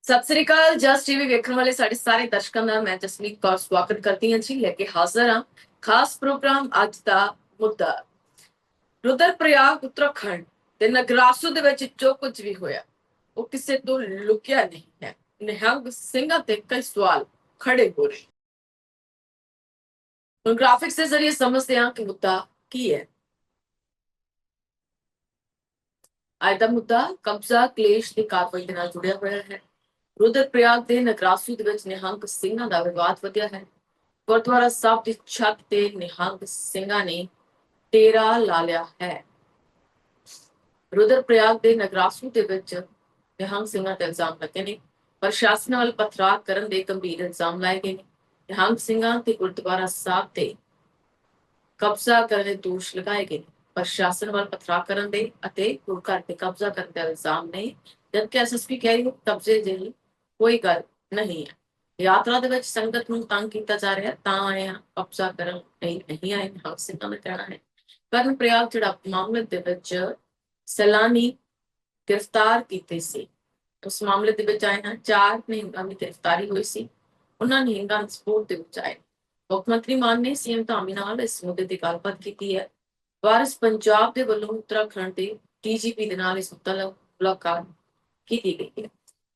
ਸਤਿ ਸ੍ਰੀ ਅਕਾਲ। Just TV ਵੇਖਣ ਵਾਲੇ ਸਾਡੇ ਸਾਰੇ ਦਰਸ਼ਕਾਂ ਦਾ ਮੈਂ ਜਸਮੀਤ ਕੌਰ ਸਵਾਗਤ ਕਰਦੀ ਹਾਂ ਜੀ। ਲੈ ਕੇ ਹਾਜ਼ਰ ਹਾਂ ਖਾਸ ਪ੍ਰੋਗਰਾਮ। ਅੱਜ ਦਾ ਮੁੱਦਾ ਰੁਦਰਪ੍ਰਯਾਗ ਉੱਤਰਾਖੰਡ ਤੇ ਨਗਰਾਸੂ ਦੇ ਵਿੱਚ ਜੋ ਕੁਝ ਵੀ ਹੋਇਆ ਉਹ ਕਿਸੇ ਤੋਂ ਲੁਕਿਆ ਨਹੀਂ ਹੈ। ਨਿਹੰਗ ਸਿੰਘਾਂ ਤੇ ਕਈ ਸਵਾਲ ਖੜੇ ਹੋ ਰਹੇ। ਹੁਣ ਗ੍ਰਾਫਿਕਸ ਦੇ ਜ਼ਰੀਏ ਸਮਝਦੇ ਹਾਂ ਕਿ ਮੁੱਦਾ ਕੀ ਹੈ। ਅੱਜ ਦਾ ਮੁੱਦਾ ਕਬਜ਼ਾ ਕਲੇਸ਼ ਦੀ ਕਾਰਵਾਈ ਦੇ ਨਾਲ ਜੁੜਿਆ ਹੋਇਆ ਹੈ। ਰੁਦਰਪ੍ਰਯਾਗ ਦੇ ਨਗਰਾਸੂ ਦੇ ਵਿੱਚ ਨਿਹੰਗ ਸਿੰਘਾਂ ਦਾ ਵਿਵਾਦ ਵਧਿਆ ਹੈ। ਗੁਰਦੁਆਰਾ ਸਾਹਿਬ ਦੀ ਛੱਤ ਤੇ ਨਿਹੰਗ ਸਿੰਘਾਂ ਨੇ ਡੇਰਾ ਲਾ ਲਿਆ ਹੈ। ਰੁਦਰਪ੍ਰਯਾਗ ਦੇ ਨਗਰਾਸੂ ਦੇ ਵਿੱਚ ਨਿਹੰਗ ਸਿੰਘਾਂ ਤੇ ਇਲਜ਼ਾਮ ਲੱਗੇ ਨੇ। ਪ੍ਰਸ਼ਾਸਨ ਵੱਲ ਪਥਰਾਅ ਕਰਨ ਦੇ ਗੰਭੀਰ ਇਲਜ਼ਾਮ ਲਾਏ ਗਏ ਨੇ। ਨਿਹੰਗ ਸਿੰਘਾਂ ਤੇ ਗੁਰਦੁਆਰਾ ਸਾਹਿਬ ਤੇ ਕਬਜ਼ਾ ਕਰਨ ਦੇ ਦੋਸ਼ ਲਗਾਏ ਗਏ ਨੇ। ਪ੍ਰਸ਼ਾਸਨ ਵੱਲ ਪਥਰਾਅ ਕਰਨ ਦੇ ਅਤੇ ਗੁਰੂ ਘਰ ਤੇ ਕਬਜ਼ਾ ਕਰਨ ਦੇ ਇਲਜ਼ਾਮ ਨੇ, ਜਦਕਿ ਐਸਐਸਪੀ ਕਹਿ ਰਹੀ ਹੈ ਕਬਜ਼ੇ ਜਿਹੀ ਕੋਈ ਗੱਲ ਨਹੀਂ ਹੈ। ਯਾਤਰਾ ਦੇ ਵਿੱਚ ਸੰਗਤ ਨੂੰ ਤੰਗ ਕੀਤਾ ਜਾ ਰਿਹਾ ਤਾਂ ਆਏ ਆ, ਕਬਜ਼ਾ ਕਰਨ ਲਈ ਨਹੀਂ ਆਏ। ਨਿਹੰਗ ਸਿੰਘਾਂ ਦਾ ਕਹਿਣਾ ਹੈ ਕਰਨਪ੍ਰਯਾਗ ਜਿਹੜਾ ਮਾਮਲੇ ਦੇ ਵਿੱਚ ਸੈਲਾਨੀ ਗ੍ਰਿਫਤਾਰ ਕੀਤੇ ਸੀ, ਉਸ ਮਾਮਲੇ ਦੇ ਵਿੱਚ ਆਏ ਹਨ 4 ਨਿਹੰਗਾਂ ਦੀ ਗ੍ਰਿਫਤਾਰੀ ਹੋਈ ਸੀ। ਉਹਨਾਂ ਨਿਹੰਗਾਂ ਦੀ ਸਪੋਰਟ ਦੇ ਵਿੱਚ ਆਏ। ਮੁੱਖ ਮੰਤਰੀ ਮਾਨ ਨੇ ਸੀਐਮ ਧਾਮੀ ਨਾਲ ਇਸ ਮੁੱਦੇ ਤੇ ਗੱਲਬਾਤ ਕੀਤੀ ਹੈ। ਵਾਰਿਸ ਪੰਜਾਬ ਦੇ ਵੱਲੋਂ ਉੱਤਰਾਖੰਡ ਦੇ ਡੀਜੀਪੀ ਦੇ ਨਾਲ ਇਸ ਮੁਲਾਕਾਤ ਕੀਤੀ ਗਈ ਹੈ।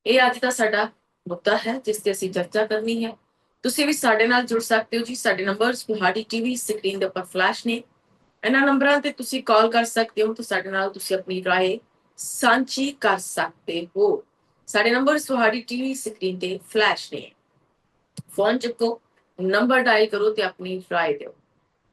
ਇਹ ਅੱਜ ਦਾ ਸਾਡਾ ਮੁੱਦਾ ਹੈ ਜਿਸ ਤੇ ਅਸੀਂ ਚਰਚਾ ਕਰਨੀ ਹੈ। ਤੁਸੀਂ ਵੀ ਸਾਡੇ ਨਾਲ ਜੁੜ ਸਕਦੇ ਹੋ ਜੀ। ਸਾਡੇ ਨੰਬਰਸ ਤੁਹਾਡੀ ਟੀਵੀ ਸਕਰੀਨ ਦੇ ਉੱਪਰ ਫਲੈਸ਼ ਨੇ। ਇਹਨਾਂ ਨੰਬਰਾਂ ਤੇ ਤੁਸੀਂ ਕਾਲ ਕਰ ਸਕਦੇ ਹੋ ਤੇ ਸਾਡੇ ਨਾਲ ਤੁਸੀਂ ਆਪਣੀ ਰਾਏ ਸਾਂਝੀ ਕਰ ਸਕਦੇ ਹੋ। ਸਾਡੇ ਨੰਬਰਸ ਤੁਹਾਡੀ ਟੀਵੀ ਸਕਰੀਨ ਤੇ ਫਲੈਸ਼ ਨੇ। ਫੋਨ ਚੁੱਕੋ, ਨੰਬਰ ਡਾਇਲ ਕਰੋ ਤੇ ਆਪਣੀ ਰਾਏ ਦਿਓ।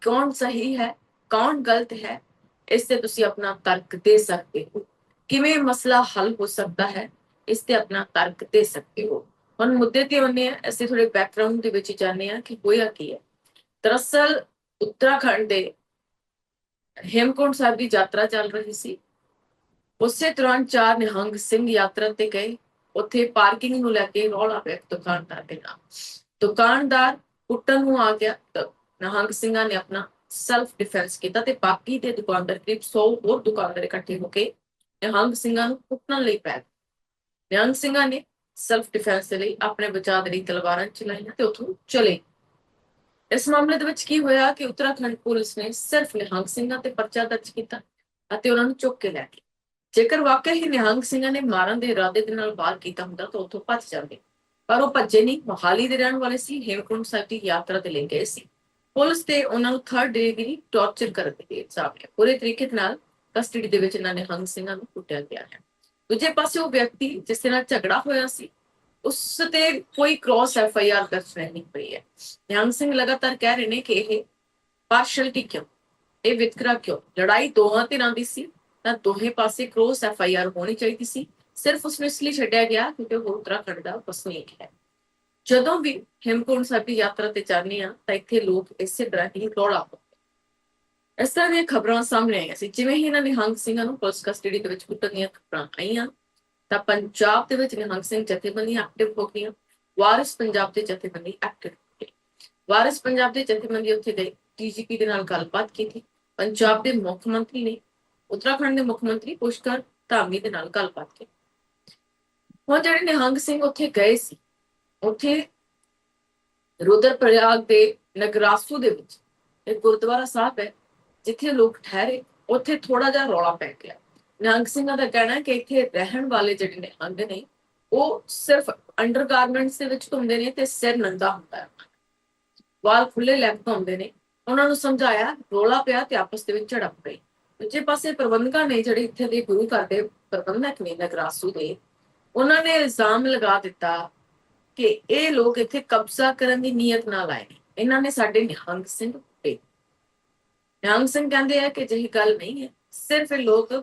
ਕੌਣ ਸਹੀ ਹੈ, ਕੌਣ ਗਲਤ ਹੈ, ਇਸ ਤੇ ਤੁਸੀਂ ਆਪਣਾ ਤਰਕ ਦੇ ਸਕਦੇ ਹੋ। ਕਿਵੇਂ ਮਸਲਾ ਹੱਲ ਹੋ ਸਕਦਾ ਹੈ, ਇਸ ਤੇ ਆਪਣਾ ਤਰਕ ਦੇ ਸਕਦੇ ਹੋ। ਹੁਣ ਮੁੱਦੇ ਤੇ ਆਉਂਦੇ ਆ। ਅਸੀਂ ਥੋੜੇ ਬੈਕਗ੍ਰਾਉਂਡ ਦੇ ਵਿੱਚ ਜਾਣਦੇ ਆ ਕਿ ਹੋਇਆ ਕੀ ਹੈ। ਦਰਅਸਲ ਉੱਤਰਾਖੰਡ ਦੇ ਹੇਮਕੁੰਟ ਸਾਹਿਬ ਦੀ ਯਾਤਰਾ ਚੱਲ ਰਹੀ ਸੀ। ਉਸੇ ਦੌਰਾਨ 4 ਨਿਹੰਗ ਸਿੰਘ ਯਾਤਰਾ ਤੇ ਗਏ। ਉੱਥੇ ਪਾਰਕਿੰਗ ਨੂੰ ਲੈ ਕੇ ਰੌਲਾ ਪਿਆ ਦੁਕਾਨਦਾਰ ਦੇ ਨਾਲ। ਦੁਕਾਨਦਾਰ ਕੁੱਟਣ ਨੂੰ ਆ ਗਿਆ ਤਾਂ ਨਿਹੰਗ ਸਿੰਘਾਂ ਨੇ ਆਪਣਾ ਸੈਲਫ ਡਿਫੈਂਸ ਕੀਤਾ ਤੇ ਬਾਕੀ ਦੇ ਦੁਕਾਨਦਾਰ ਕਰੀਬ 100 ਹੋਰ ਦੁਕਾਨਦਾਰ ਇਕੱਠੇ ਹੋ ਕੇ ਨਿਹੰਗ ਸਿੰਘਾਂ ਨੂੰ ਕੁੱਟਣ ਲਈ ਪੈ ਗਏ। ਨਿਹੰਗ ਸਿੰਘਾਂ ਨੇ ਸੈਲਫ ਡਿਫੈਂਸ ਦੇ ਲਈ ਆਪਣੇ ਬਚਾਅ ਦੇ ਲਈ ਤਲਵਾਰਾਂ ਚਲਾਈਆਂ ਤੇ ਉੱਥੋਂ ਚਲੇ। ਇਸ ਮਾਮਲੇ ਦੇ ਵਿੱਚ ਕੀ ਹੋਇਆ ਕਿ ਉੱਤਰਾਖੰਡ ਪੁਲਿਸ ਨੇ ਸਿਰਫ ਨਿਹੰਗ ਸਿੰਘਾਂ ਤੇ ਪਰਚਾ ਦਰਜ ਕੀਤਾ ਅਤੇ ਉਹਨਾਂ ਨੂੰ ਚੁੱਕ ਕੇ ਲੈ ਗਏ। ਜੇਕਰ ਵਾਕਿਆ ਹੀ ਨਿਹੰਗ ਸਿੰਘਾਂ ਨੇ ਮਾਰਨ ਦੇ ਇਰਾਦੇ ਦੇ ਨਾਲ ਵਾਰ ਕੀਤਾ ਹੁੰਦਾ ਤਾਂ ਉੱਥੋਂ ਭੱਜ ਜਾਂਦੇ, ਪਰ ਉਹ ਭੱਜੇ ਨਹੀਂ। ਮੋਹਾਲੀ ਦੇ ਰਹਿਣ ਵਾਲੇ ਸੀ, ਹੇਮਕੁੰਟ ਸਾਹਿਬ ਦੀ ਯਾਤਰਾ ਤੇ ਲੈ ਗਏ ਸੀ। ਪੁਲਿਸ ਤੇ ਉਹਨਾਂ ਨੂੰ 3rd ਡਿਗਰੀ ਟੌਰਚਰ ਕਰਨ ਦੇ ਇਲਜ਼ਾਮ ਹੈ। ਪੂਰੇ ਤਰੀਕੇ ਨਾਲ ਕਸਟਡੀ ਦੇ ਵਿੱਚ ਇਹਨਾਂ ਨਿਹੰਗ ਸਿੰਘਾਂ ਨੂੰ ਕੁੱਟਿਆ ਗਿਆ ਹੈ। ਦੂਜੇ ਪਾਸੇ ਉਹ ਵਿਅਕਤੀ ਜਿਸ ਦੇ ਨਾਲ ਝਗੜਾ ਹੋਇਆ ਸੀ ਉਸ ਤੇ ਕੋਈ ਕ੍ਰਾਸ ਐਫਆਈਆਰ ਦਰਜ ਨਹੀਂ ਹੋਈ ਹੈ। ਨਿਹੰਗ ਸਿੰਘ ਲਗਾਤਾਰ ਕਹਿ ਰਹੇ ਨੇ ਕਿ ਇਹ ਪਾਰਸ਼ਲਿਟੀ ਕਿਉਂ, ਇਹ ਵਿਤਕਰਾ ਕਿਉਂ। ਲੜਾਈ ਦੋਹਾਂ ਧਿਰਾਂ ਦੀ ਸੀ ਤਾਂ ਦੋਹੇ ਪਾਸੇ ਕ੍ਰਾਸ ਐਫਆਈਆਰ ਹੋਣੀ ਚਾਹੀਦੀ ਸੀ। ਸਿਰਫ ਉਸਨੂੰ ਇਸ ਲਈ ਛੱਡਿਆ ਗਿਆ ਕਿਉਂਕਿ ਉਹ ਉੱਤਰਾਖੰਡ ਦਾ ਵਸਨੀਕ ਹੈ। ਜਦੋਂ ਵੀ ਹੇਮਕੁੰਟ ਸਾਹਿਬ ਦੀ ਯਾਤਰਾ ਤੇ ਜਾਂਦੇ ਆ ਤਾਂ ਇੱਥੇ ਲੋਕ ਇਸੇ ਤਰ੍ਹਾਂ ਹੀ ਰੌਲਾ ਪਾਉਂਦੇ। ਇਸ ਤਰ੍ਹਾਂ ਦੀਆਂ ਖਬਰਾਂ ਸਾਹਮਣੇ ਆਈਆਂ ਸੀ। ਜਿਵੇਂ ਹੀ ਇਹਨਾਂ ਨਿਹੰਗ ਸਿੰਘਾਂ ਨੂੰ ਪੁਲਿਸ ਕਸਟਡੀ ਦੇ ਵਿੱਚ ਕੁੱਟਣ ਦੀਆਂ ਖਬਰਾਂ ਆਈਆਂ ਤਾਂ ਪੰਜਾਬ ਦੇ ਵਿੱਚ ਨਿਹੰਗ ਸਿੰਘ ਜਥੇਬੰਦੀਆਂ ਐਕਟਿਵ ਹੋ ਗਈਆਂ। ਵਾਰਿਸ ਪੰਜਾਬ ਦੇ ਜਥੇਬੰਦੀ ਐਕਟਿਵ ਹੋ ਗਈ। ਵਾਰਿਸ ਪੰਜਾਬ ਦੇ ਜਥੇਬੰਦੀ ਉੱਥੇ ਗਏ, ਡੀਜੀਪੀ ਦੇ ਨਾਲ ਗੱਲਬਾਤ ਕੀਤੀ। ਪੰਜਾਬ ਦੇ ਮੁੱਖ ਮੰਤਰੀ ਨੇ ਉੱਤਰਾਖੰਡ ਦੇ ਮੁੱਖ ਮੰਤਰੀ ਪੁਸ਼ਕਰ ਧਾਮੀ ਦੇ ਨਾਲ ਗੱਲਬਾਤ ਕੀਤੀ। ਹੁਣ ਜਿਹੜੇ ਨਿਹੰਗ ਸਿੰਘ ਉੱਥੇ ਗਏ ਸੀ, ਉੱਥੇ ਰੁਦਰਪ੍ਰਯਾਗ ਦੇ ਨਗਰਾਸੂ ਦੇ ਵਿੱਚ ਇੱਕ ਗੁਰਦੁਆਰਾ ਸਾਹਿਬ ਹੈ ਜਿੱਥੇ ਲੋਕ ਠਹਿਰੇ। ਉੱਥੇ ਥੋੜਾ ਜਿਹਾ ਰੌਲਾ ਪੈ ਗਿਆ। ਨਿਹੰਗ ਸਿੰਘਾਂ ਦਾ ਕਹਿਣਾ ਹੈ ਕਿ ਇੱਥੇ ਰਹਿਣ ਵਾਲੇ ਜਿਹੜੇ ਨਿਹੰਗ ਨੇ ਉਹ ਸਿਰਫ ਅੰਡਰਗਾਰਮੈਂਟਸ ਦੇ ਵਿੱਚ ਘੁੰਮਦੇ ਨੇ ਤੇ ਸਿਰ ਨੰਗਾ ਹੁੰਦਾ ਹੈ, ਵਾਲ ਖੁੱਲੇ ਲੈ ਕੇ ਘੁੰਮਦੇ ਨੇ। ਉਹਨਾਂ ਨੂੰ ਸਮਝਾਇਆ, ਰੌਲਾ ਪਿਆ ਤੇ ਆਪਸ ਦੇ ਵਿੱਚ ਝੜਪ ਪਈ। ਦੂਜੇ ਪਾਸੇ ਪ੍ਰਬੰਧਕਾਂ ਨੇ, ਜਿਹੜੇ ਇੱਥੇ ਦੇ ਗੁਰੂ ਘਰ ਦੇ ਪ੍ਰਬੰਧਕ ਨੇ ਨਗਰਾਸੂ ਦੇ, ਉਹਨਾਂ ਨੇ ਇਲਜ਼ਾਮ ਲਗਾ ਦਿੱਤਾ ਕਿ ਇਹ ਲੋਕ ਇੱਥੇ ਕਬਜ਼ਾ ਕਰਨ ਦੀ ਨੀਅਤ ਨਾਲ ਆਏ ਨੇ। ਇਹਨਾਂ ਨੇ ਸਾਡੇ ਨਿਹੰਗ ਸਿੰਘ ਕੁੱਟੇ। ਨਿਹੰਗ ਸਿੰਘ ਕਹਿੰਦੇ ਆ ਕਿ ਅਜਿਹੀ ਗੱਲ ਨਹੀਂ ਹੈ, ਸਿਰਫ ਇਹ ਲੋਕ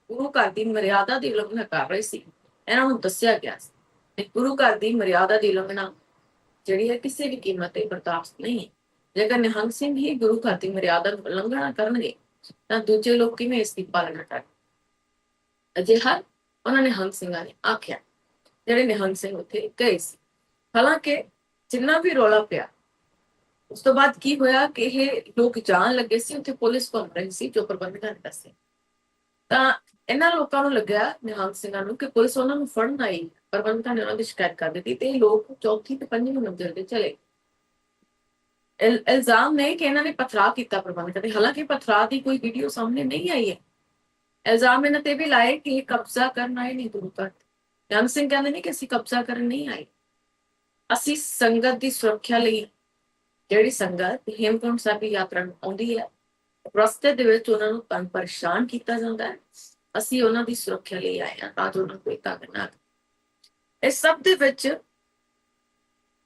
ਗੁਰੂ ਘਰ ਦੀ ਮਰਿਆਦਾ ਦੀ ਉਲੰਘਣਾ ਕਰ ਰਹੇ ਸੀ। ਇਹਨਾਂ ਨੂੰ ਦੱਸਿਆ ਗਿਆ ਸੀ ਕਿ ਗੁਰੂ ਘਰ ਦੀ ਮਰਿਆਦਾ ਦੀ ਉਲੰਘਣਾ ਜਿਹੜੀ ਹੈ ਕਿਸੇ ਵੀ ਕੀਮਤ ਤੇ ਬਰਦਾਸ਼ਤ ਨਹੀਂ ਹੈ। ਜੇਕਰ ਨਿਹੰਗ ਸਿੰਘ ਹੀ ਗੁਰੂ ਘਰ ਦੀ ਮਰਿਆਦਾ ਨੂੰ ਉਲੰਘਣਾ ਕਰਨਗੇ ਤਾਂ ਦੂਜੇ ਲੋਕ ਕਿਵੇਂ ਇਸ ਦੀ ਪਾਲਣਾ ਕਰਨ। ਅਜਿਹਾ ਉਹਨਾਂ ਨਿਹੰਗ ਸਿੰਘਾਂ ਨੇ ਆਖਿਆ, ਜਿਹੜੇ ਨਿਹੰਗ ਸਿੰਘ ਉੱਥੇ ਗਏ ਸੀ। ਹਾਲਾਂਕਿ ਜਿੰਨਾ ਵੀ ਰੌਲਾ ਪਿਆ ਉਸ ਤੋਂ ਬਾਅਦ ਕੀ ਹੋਇਆ ਕਿ ਇਹ ਲੋਕ ਜਾਣ ਲੱਗੇ ਸੀ, ਉੱਥੇ ਪੁਲਿਸ ਘੁੰਮ ਰਹੀ ਸੀ, ਜੋ ਪ੍ਰਬੰਧਕਾਂ ਨੇ ਦੱਸਿਆ। ਤਾਂ ਇਹਨਾਂ ਲੋਕਾਂ ਨੂੰ ਲੱਗਿਆ, ਨਿਹੰਗ ਸਿੰਘਾਂ ਨੂੰ, ਕਿ ਪੁਲਿਸ ਉਹਨਾਂ ਨੂੰ ਫੜਨ ਆਈ, ਪ੍ਰਬੰਧਕਾਂ ਨੇ ਉਹਨਾਂ ਦੀ ਸ਼ਿਕਾਇਤ ਕਰ ਦਿੱਤੀ ਤੇ ਇਹ ਲੋਕ ਚੌਥੀ ਤੇ ਪੰਜਵੀਂ ਮੰਜ਼ਿਲ ਤੇ ਚਲੇ। ਇਲਜ਼ਾਮ ਨੇ ਕਿ ਇਹਨਾਂ ਨੇ ਪਥਰਾਅ ਕੀਤਾ ਪ੍ਰਬੰਧਕਾਂ ਤੇ, ਹਾਲਾਂਕਿ ਪਥਰਾਅ ਦੀ ਕੋਈ ਵੀਡੀਓ ਸਾਹਮਣੇ ਨਹੀਂ ਆਈ ਹੈ। ਇਲਜ਼ਾਮ ਇਹਨਾਂ ਤੇ ਵੀ ਲਾਏ ਕਿ ਇਹ ਕਬਜ਼ਾ ਕਰਨ ਆਏ ਨਹੀਂ ਗੁਰੂ ਘਰ। ਨਿਹੰਗ ਸਿੰਘ ਕਹਿੰਦੇ ਨੇ ਕਿ ਅਸੀਂ ਕਬਜ਼ਾ ਕਰਨ ਨਹੀਂ ਆਏ, ਅਸੀਂ ਸੰਗਤ ਦੀ ਸੁਰੱਖਿਆ ਲਈ, ਜਿਹੜੀ ਸੰਗਤ ਹੇਮਕੁੰਟ ਸਾਹਿਬ ਦੀ ਯਾਤਰਾ ਨੂੰ ਆਉਂਦੀ ਹੈ, ਰਸਤੇ ਦੇ ਵਿੱਚ ਉਹਨਾਂ ਨੂੰ ਤੰਗ ਪਰੇਸ਼ਾਨ ਕੀਤਾ ਜਾਂਦਾ ਹੈ, ਅਸੀਂ ਉਹਨਾਂ ਦੀ ਸੁਰੱਖਿਆ ਲਈ ਆਏ ਹਾਂ ਤਾਂ ਜੋ ਉਹਨਾਂ ਨੂੰ ਕੋਈ ਤੰਗ ਨਾ ਕਰੇ। ਇਸ ਸਭ ਦੇ ਵਿੱਚ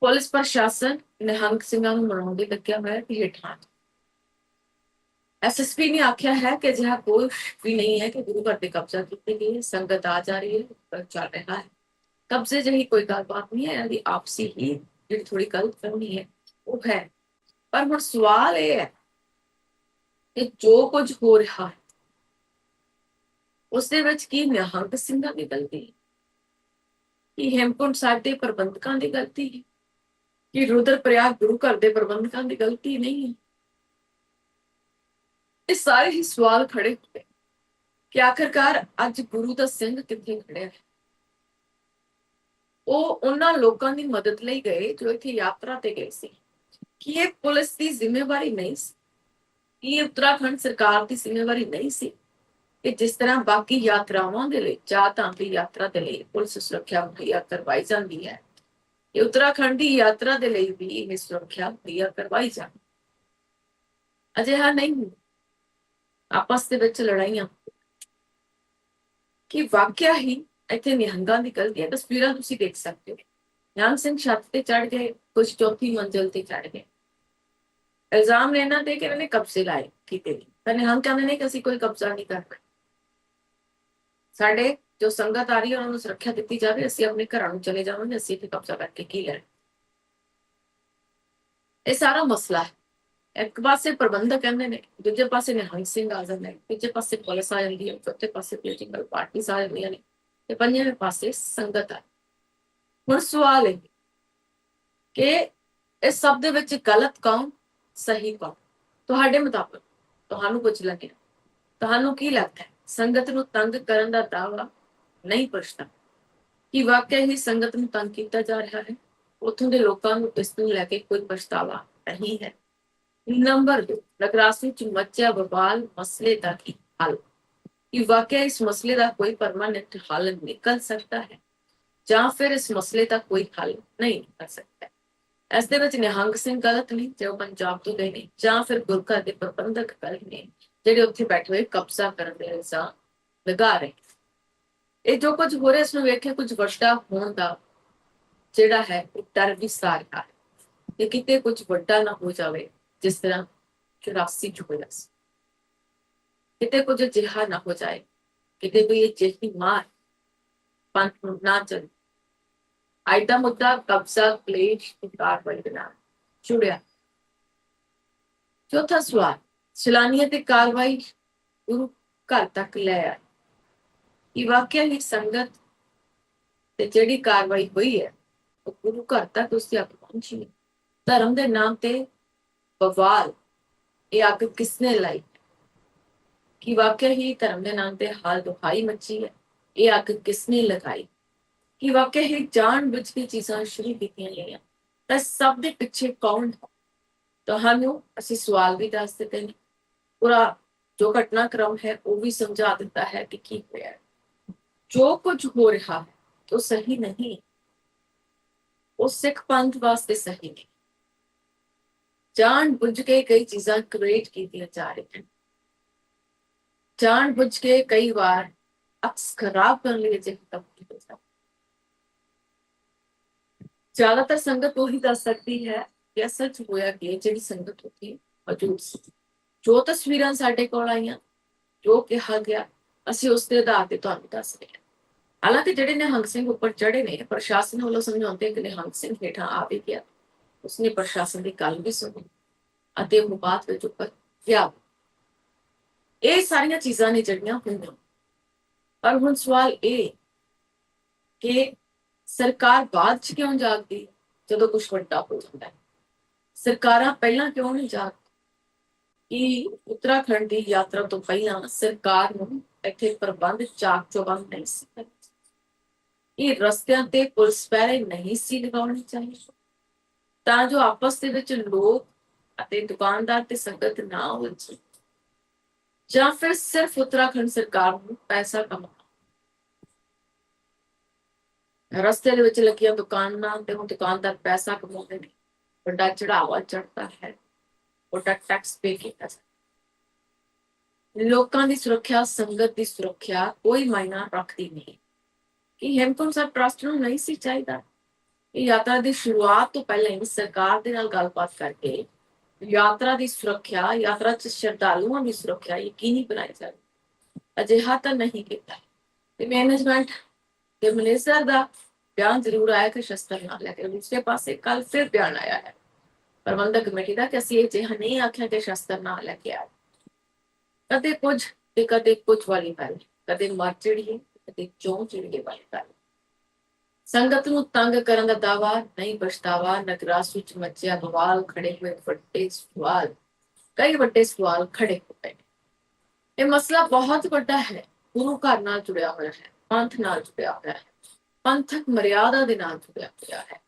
ਪੁਲਿਸ ਪ੍ਰਸ਼ਾਸਨ ਨਿਹੰਗ ਸਿੰਘਾਂ ਨੂੰ ਮਨਾਉਣ ਦੇ ਲੱਗਿਆ ਹੋਇਆ ਕਿ ਹੇਠਾਂ ਐਸਐਸਪੀ ਨੇ ਆਖਿਆ ਹੈ ਕਿ ਅਜਿਹਾ ਕੋਈ ਵੀ ਨਹੀਂ ਹੈ ਕਿ ਗੁਰੂ ਘਰ ਤੇ ਕਬਜ਼ਾ ਕੀਤੀ ਗਈ ਹੈ, ਸੰਗਤ ਆ ਜਾ ਰਹੀ ਹੈ, ਚੱਲ ਰਿਹਾ ਹੈ, ਕਬਜ਼ੇ ਜਿਹੀ ਕੋਈ ਗੱਲਬਾਤ ਨਹੀਂ ਹੈ। ਇਹਨਾਂ ਦੀ ਆਪਸੀ ਹੀ ਜਿਹੜੀ ਥੋੜੀ ਗਲਤਫਹਿਮੀ ਹੈ ਉਹ ਹੈ। ਪਰ ਹੁਣ ਸਵਾਲ ਇਹ ਹੈ ਕਿ ਜੋ ਕੁਝ ਹੋ ਰਿਹਾ ਹੈ ਉਸ ਦੇ ਵਿੱਚ ਕੀ ਨਿਹੰਗ ਸਿੰਘਾਂ ਦੀ ਗਲਤੀ ਹੈ, ਕੀ ਹੇਮਕੁੰਟ ਸਾਹਿਬ ਦੇ ਪ੍ਰਬੰਧਕਾਂ ਦੀ ਗਲਤੀ ਹੈ, ਕਿ ਰੁਦਰਪ੍ਰਯਾਗ ਗੁਰੂ ਘਰ ਦੇ ਪ੍ਰਬੰਧਕਾਂ ਦੀ ਗਲਤੀ ਨਹੀਂ ਹੈ? ਇਹ ਸਾਰੇ ਹੀ ਸਵਾਲ ਖੜੇ ਹੋਏ ਕਿ ਆਖਰਕਾਰ ਅੱਜ ਗੁਰੂ ਦਾ ਸਿੰਘ ਕਿੱਥੇ ਖੜਿਆ ਹੈ। ਉਹ ਉਹਨਾਂ ਲੋਕਾਂ ਦੀ ਮਦਦ ਲਈ ਗਏ ਜੋ ਇੱਥੇ ਯਾਤਰਾ ਤੇ ਗਏ ਸੀ। ਕੀ ਇਹ ਪੁਲਿਸ ਦੀ ਜ਼ਿੰਮੇਵਾਰੀ ਨਹੀਂ ਸੀ? ਕੀ ਇਹ ਉੱਤਰਾਖੰਡ ਸਰਕਾਰ ਦੀ ਜ਼ਿੰਮੇਵਾਰੀ ਨਹੀਂ ਸੀ ਕਿ ਜਿਸ ਤਰ੍ਹਾਂ ਬਾਕੀ ਯਾਤਰਾਵਾਂ ਦੇ ਲਈ, ਚਾਰ ਧਾਮ ਦੀ ਯਾਤਰਾ ਦੇ ਲਈ ਪੁਲਿਸ ਸੁਰੱਖਿਆ ਮੁਹੱਈਆ ਕਰਵਾਈ ਜਾਂਦੀ ਹੈ, ਇਹ ਉੱਤਰਾਖੰਡ ਦੀ ਯਾਤਰਾ ਦੇ ਲਈ ਵੀ ਇਹ ਸੁਰੱਖਿਆ ਮੁਹੱਈਆ ਕਰਵਾਈ ਜਾਂਦੀ? ਅਜਿਹਾ ਨਹੀਂ ਹੁੰਦਾ। ਆਪਸ ਦੇ ਵਿੱਚ ਲੜਾਈਆਂ ਕਿ ਵਾਕਿਆ ਹੀ ਇੱਥੇ ਨਿਹੰਗਾਂ ਦੀ ਗਲਤੀ ਹੈ। ਤਸਵੀਰਾਂ ਤੁਸੀਂ ਦੇਖ ਸਕਦੇ ਹੋ, ਨਿਹੰਗ ਸਿੰਘ ਛੱਤ ਤੇ ਚੜ ਗਏ, ਕੁਝ ਚੌਥੀ ਮੰਜ਼ਿਲ ਤੇ ਚੜ ਗਏ। ਇਲਜ਼ਾਮ ਨੇ ਇਹਨਾਂ ਤੇ ਕਿ ਇਹਨਾਂ ਨੇ ਕਬਜ਼ੇ ਲਾਏ ਕੀਤੇ ਨਹੀਂ, ਪਰ ਨਿਹੰਗ ਕਹਿੰਦੇ ਨੇ ਕਿ ਅਸੀਂ ਕੋਈ ਕਬਜ਼ਾ ਨਹੀਂ ਕਰਨਾ, ਸਾਡੇ ਜੋ ਸੰਗਤ ਆ ਰਹੀ ਹੈ ਉਹਨਾਂ ਨੂੰ ਸੁਰੱਖਿਆ ਦਿੱਤੀ ਜਾਵੇ, ਅਸੀਂ ਆਪਣੇ ਘਰਾਂ ਨੂੰ ਚਲੇ ਜਾਵਾਂਗੇ, ਅਸੀਂ ਇੱਥੇ ਕਬਜ਼ਾ ਕਰਕੇ ਕੀ ਲੈਣਾ। ਇਹ ਸਾਰਾ ਮਸਲਾ ਹੈ। ਇੱਕ ਪਾਸੇ ਪ੍ਰਬੰਧਕ ਕਹਿੰਦੇ ਨੇ, ਦੂਜੇ ਪਾਸੇ ਨਿਹੰਗ ਸਿੰਘ ਆ ਜਾਂਦੇ ਨੇ, ਤੀਜੇ ਪਾਸੇ ਪੁਲਿਸ ਆ ਜਾਂਦੀ ਹੈ, ਚੌਥੇ ਪਾਸੇ ਪੋਲੀਟੀਕਲ ਪਾਰਟੀਆਂ ਆ ਜਾਂਦੀਆਂ ਨੇ ਤੇ ਪੰਜਵੇਂ ਪਾਸੇ ਸੰਗਤ ਆ। ਹੁਣ ਸਵਾਲ ਹੈ ਕਿ ਇਸ ਸਭ ਦੇ ਵਿੱਚ ਗਲਤ ਕੌਣ, ਸਹੀ ਕੌਣ? ਤੁਹਾਡੇ ਮੁਤਾਬਕ ਤੁਹਾਨੂੰ ਕੁਝ ਲੱਗਿਆ, ਤੁਹਾਨੂੰ ਕੀ ਲੱਗਦਾ ਹੈ? ਸੰਗਤ ਨੂੰ ਤੰਗ ਕਰਨ ਦਾ ਦਾਅਵਾ ਨਹੀਂ ਪੁੱਛਦਾ ਕਿ ਵਾਕਿਆ ਹੀ ਸੰਗਤ ਨੂੰ ਤੰਗ ਕੀਤਾ ਜਾ ਰਿਹਾ ਹੈ, ਉੱਥੋਂ ਦੇ ਲੋਕਾਂ ਨੂੰ ਇਸ ਨੂੰ ਲੈ ਕੇ ਕੋਈ ਪਛਤਾਵਾ ਨਹੀਂ ਹੈ। ਨੰਬਰ 2, ਲਗਰਾਸ ਵਿੱਚ ਮੱਚਿਆ ਬਵਾਲ ਮਸਲੇ ਦਾ ਕੀ ਹੱਲ? ਕਿ ਵਾਕਿਆ ਇਸ ਮਸਲੇ ਦਾ ਕੋਈ ਪਰਮਾਨੈਂਟ ਹੱਲ ਨਿਕਲ ਸਕਦਾ ਹੈ ਜਾਂ ਫਿਰ ਇਸ ਮਸਲੇ ਦਾ ਕੋਈ ਹੱਲ ਨਹੀਂ ਨਿਕਲ ਸਕਦਾ। ਇਸ ਦੇ ਵਿੱਚ ਨਿਹੰਗ ਸਿੰਘ ਗਲਤ ਨਹੀਂ ਜੋ ਪੰਜਾਬ ਤੋਂ ਗਏ ਨੇ, ਜਾਂ ਫਿਰ ਗੁਰਕਾ ਦੇ ਪ੍ਰਬੰਧਕ ਗਲਤ ਨੇ ਜਿਹੜੇ ਉੱਥੇ ਬੈਠੇ ਹੋਏ ਕਬਜ਼ਾ ਕਰਨ ਦੇ ਇਲਜ਼ਾਮ ਲਗਾ ਰਹੇ। ਇਹ ਜੋ ਕੁਝ ਹੋ ਰਿਹਾ ਇਸ ਨੂੰ ਵੇਖ ਕੇ ਕੁਝ ਵੱਡਾ ਹੋਣ ਦਾ ਜਿਹੜਾ ਹੈ ਡਰ ਵੀ ਸਾਰਿਆ ਹੈ ਕਿ ਕਿਤੇ ਕੁਝ ਵੱਡਾ ਨਾ ਹੋ ਜਾਵੇ ਜਿਸ ਤਰ੍ਹਾਂ 84 ਚ ਹੋਇਆ ਸੀ, ਕਿਤੇ ਕੁਝ ਅਜਿਹਾ ਨਾ ਹੋ ਜਾਏ, ਕਿਤੇ ਵੀ ਇਹ ਜਿਹੀ ਮਾਰ ਪੰਥ ਨੂੰ ਨਾ ਚੱਲੇ। ਅੱਜ ਦਾ ਮੁੱਦਾ ਕਬਜ਼ਾ ਪਲੇਟ ਕਾਰਵਾਈ ਦੇ ਨਾਲ ਜੁੜਿਆ। ਚੌਥਾ ਸਵਾਲ, ਸੈਲਾਨੀਆਂ ਤੇ ਕਾਰਵਾਈ ਗੁਰੂ ਘਰ ਤੱਕ ਲੈ ਆਈ। ਇਹ ਵਾਕਿਆ ਹੀ ਸੰਗਤ ਤੇ ਜਿਹੜੀ ਕਾਰਵਾਈ ਹੋਈ ਹੈ ਉਹ ਗੁਰੂ ਘਰ ਤੱਕ ਉਸ ਦੀ ਅੱਗ ਪਹੁੰਚੀ ਹੈ। ਧਰਮ ਦੇ ਨਾਮ ਤੇ ਬਵਾਲ, ਇਹ ਅੱਗ ਕਿਸਨੇ ਲਾਈ? ਕਿ ਵਾਕਿਆ ਹੀ ਧਰਮ ਦੇ ਨਾਮ ਤੇ ਹਾਲ ਦੁਹਾਈ ਮੱਚੀ ਹੈ, ਇਹ ਅੱਗ ਕਿਸਨੇ ਲਗਾਈ? ਕਿ ਵਾਕਿਆ ਹੀ ਜਾਣ ਬੁੱਝ ਕੇ ਚੀਜ਼ਾਂ ਸ਼ੁਰੂ ਕੀਤੀਆਂ ਗਈਆਂ ਤਾਂ ਸਭ ਦੇ ਪਿੱਛੇ ਕੌਣ ਹੈ? ਤੁਹਾਨੂੰ ਅਸੀਂ ਸਵਾਲ ਵੀ ਦੱਸ ਦਿੱਤੇ ਨੇ, ਪੂਰਾ ਜੋ ਘਟਨਾਕ੍ਰਮ ਹੈ ਉਹ ਵੀ ਸਮਝਾ ਦਿੱਤਾ ਹੈ ਕਿ ਕੀ ਹੋਇਆ ਹੈ। ਜੋ ਕੁਝ ਹੋ ਰਿਹਾ ਹੈ ਉਹ ਸਹੀ ਨਹੀਂ, ਉਹ ਸਿੱਖ ਪੰਥ ਵਾਸਤੇ ਸਹੀ ਨਹੀਂ। ਜਾਣ ਬੁੱਝ ਕੇ ਕਈ ਚੀਜ਼ਾਂ ਕ੍ਰੀਏਟ ਕੀਤੀਆਂ ਜਾ ਰਹੀਆਂ, ਜਾਣ ਬੁੱਝ ਕੇ ਕਈ ਵਾਰ ਅਕਸ ਖਰਾਬ ਕਰਨ ਲਈ ਜ਼ਿਆਦਾਤਰ ਸੰਗਤ ਉਹੀ ਦੱਸ ਸਕਦੀ ਹੈ ਕਿ ਸੱਚ ਹੋਇਆ ਕਿ ਜਿਹੜੀ ਸੰਗਤ ਉੱਥੇ ਮੌਜੂਦ ਸੀ। ਜੋ ਤਸਵੀਰਾਂ ਸਾਡੇ ਕੋਲ ਆਈਆਂ, ਜੋ ਕਿਹਾ ਗਿਆ, ਅਸੀਂ ਉਸ ਦੇ ਆਧਾਰ ਤੇ ਤੁਹਾਨੂੰ ਦੱਸ ਰਹੇ ਹਾਂ। ਹਾਲਾਂਕਿ ਜਿਹੜੇ ਨਿਹੰਗ ਸਿੰਘ ਉੱਪਰ ਚੜੇ ਨੇ, ਪ੍ਰਸ਼ਾਸਨ ਵੱਲੋਂ ਸਮਝਾਉਂਦੇ ਕਿ ਨਿਹੰਗ ਸਿੰਘ ਹੇਠਾਂ ਆ ਵੀ ਗਿਆ, ਉਸਨੇ ਪ੍ਰਸ਼ਾਸਨ ਦੀ ਗੱਲ ਵੀ ਸੁਣੀ ਅਤੇ ਉਹ ਬਾਅਦ ਵਿੱਚ ਉੱਪਰ ਗਿਆ। ਇਹ ਸਾਰੀਆਂ ਚੀਜ਼ਾਂ ਨੇ ਜਿਹੜੀਆਂ ਹੋਈਆਂ। ਪਰ ਹੁਣ ਸਵਾਲ ਇਹ ਕਿ ਸਰਕਾਰ ਬਾਅਦ ਚ ਕਿਉਂ ਜਾਗਦੀ ਜਦੋਂ ਕੁਝ ਵੱਡਾ ਹੋ ਜਾਂਦਾ ਹੈ? ਸਰਕਾਰਾਂ ਪਹਿਲਾਂ ਕਿਉਂ ਨਹੀਂ ਜਾਗਦੀ? ਕਿ ਉੱਤਰਾਖੰਡ ਦੀ ਯਾਤਰਾ ਤੋਂ ਪਹਿਲਾਂ ਸਰਕਾਰ ਨੂੰ ਇੱਥੇ ਪ੍ਰਬੰਧ ਚਾਕ ਚੌਬੰਦ ਨਹੀਂ ਸੀ ਕਰਨੇ। ਇਹ ਰਸਤਿਆਂ ਤੇ ਪੁਲਿਸ ਪਹਿਰੇ ਨਹੀਂ ਸੀ ਲਗਾਉਣੇ ਚਾਹੀਦੇ ਤਾਂ ਜੋ ਆਪਸ ਦੇ ਵਿੱਚ ਲੋਕ ਅਤੇ ਦੁਕਾਨਦਾਰ ਤੇ ਸੰਗਤ ਨਾ ਉਲਝੇ, ਜਾਂ ਫਿਰ ਸਿਰਫ ਉੱਤਰਾਖੰਡ ਸਰਕਾਰ ਨੂੰ ਪੈਸਾ ਕਮਾਉਣਾ। ਰਸਤੇ ਦੇ ਵਿੱਚ ਲੱਗੀਆਂ ਦੁਕਾਨਾਂ ਤੇ ਹੁਣ ਦੁਕਾਨਦਾਰ ਪੈਸਾ ਕਮਾਉਂਦੇ ਨੇ, ਵੱਡਾ ਚੜਾਵਾ ਚੜਦਾ ਹੈ, ਵੱਡਾ ਟੈਕਸ ਪੇ ਕੀਤਾ ਜਾਂਦਾ। ਲੋਕਾਂ ਦੀ ਸੁਰੱਖਿਆ, ਸੰਗਤ ਦੀ ਸੁਰੱਖਿਆ ਕੋਈ ਮਾਇਨਾ ਰੱਖਦੀ ਨਹੀਂ। ਕਿ ਹੇਮਕੁੰਟ ਸਾਹਿਬ ਟਰਸਟ ਨੂੰ ਨਹੀਂ ਸੀ ਚਾਹੀਦਾ ਇਹ ਯਾਤਰਾ ਦੀ ਸ਼ੁਰੂਆਤ ਤੋਂ ਪਹਿਲਾਂ ਹੀ ਸਰਕਾਰ ਦੇ ਨਾਲ ਗੱਲਬਾਤ ਕਰਕੇ ਯਾਤਰਾ ਦੀ ਸੁਰੱਖਿਆ, ਯਾਤਰਾ 'ਚ ਸ਼ਰਧਾਲੂਆਂ ਦੀ ਸੁਰੱਖਿਆ ਯਕੀਨੀ ਬਣਾਈ ਜਾਵੇ? ਅਜਿਹਾ ਤਾਂ ਨਹੀਂ ਕੀਤਾ ਤੇ ਮੈਨੇਜਮੈਂਟ ਤੇ ਮੈਨੇਜਰ ਦਾ ਬਿਆਨ ਜ਼ਰੂਰ ਆਇਆ ਕਿ ਸ਼ਸਤਰ ਨਾ ਲੈ ਕੇ। ਦੂਸਰੇ ਪਾਸੇ ਕੱਲ ਫਿਰ ਬਿਆਨ ਆਇਆ ਹੈ ਪ੍ਰਬੰਧਕ ਕਮੇਟੀ ਦਾ ਕਿ ਅਸੀਂ ਇਹ ਜਿਹਾ ਨਹੀਂ ਆਖਿਆ ਕਿ ਸ਼ਸਤਰ ਨਾ ਲੈ ਕੇ ਆਏ। ਕਦੇ ਕੁਝ ਤੇ ਕਦੇ ਕੁਝ ਵਾਲੀ ਗੱਲ, ਕਦੇ ਮਰ ਚੜੀਏ ਕਦੇ ਚੋਂ ਚਿੜੀਏ ਵਾਲੀ ਗੱਲ। ਸੰਗਤ ਨੂੰ ਤੰਗ ਕਰਨ ਦਾ ਦਾਵਾ ਨਹੀਂ ਪਛਤਾਵਾ। ਨਗਰਾਸ ਵਿੱਚ ਮੱਚਿਆ ਬਵਾਲ, ਖੜੇ ਹੋਏ ਵੱਡੇ ਸਵਾਲ, ਕਈ ਵੱਡੇ ਸਵਾਲ ਖੜੇ ਹੋ ਗਏ। ਇਹ ਮਸਲਾ ਬਹੁਤ ਵੱਡਾ ਹੈ, ਗੁਰੂ ਘਰ ਨਾਲ ਜੁੜਿਆ ਹੋਇਆ ਹੈ, ਪੰਥ ਨਾਲ ਜੁੜਿਆ ਹੋਇਆ ਹੈ, ਪੰਥਕ ਮਰਿਆਦਾ ਦੇ ਨਾਲ ਜੁੜਿਆ ਹੋਇਆ ਹੈ,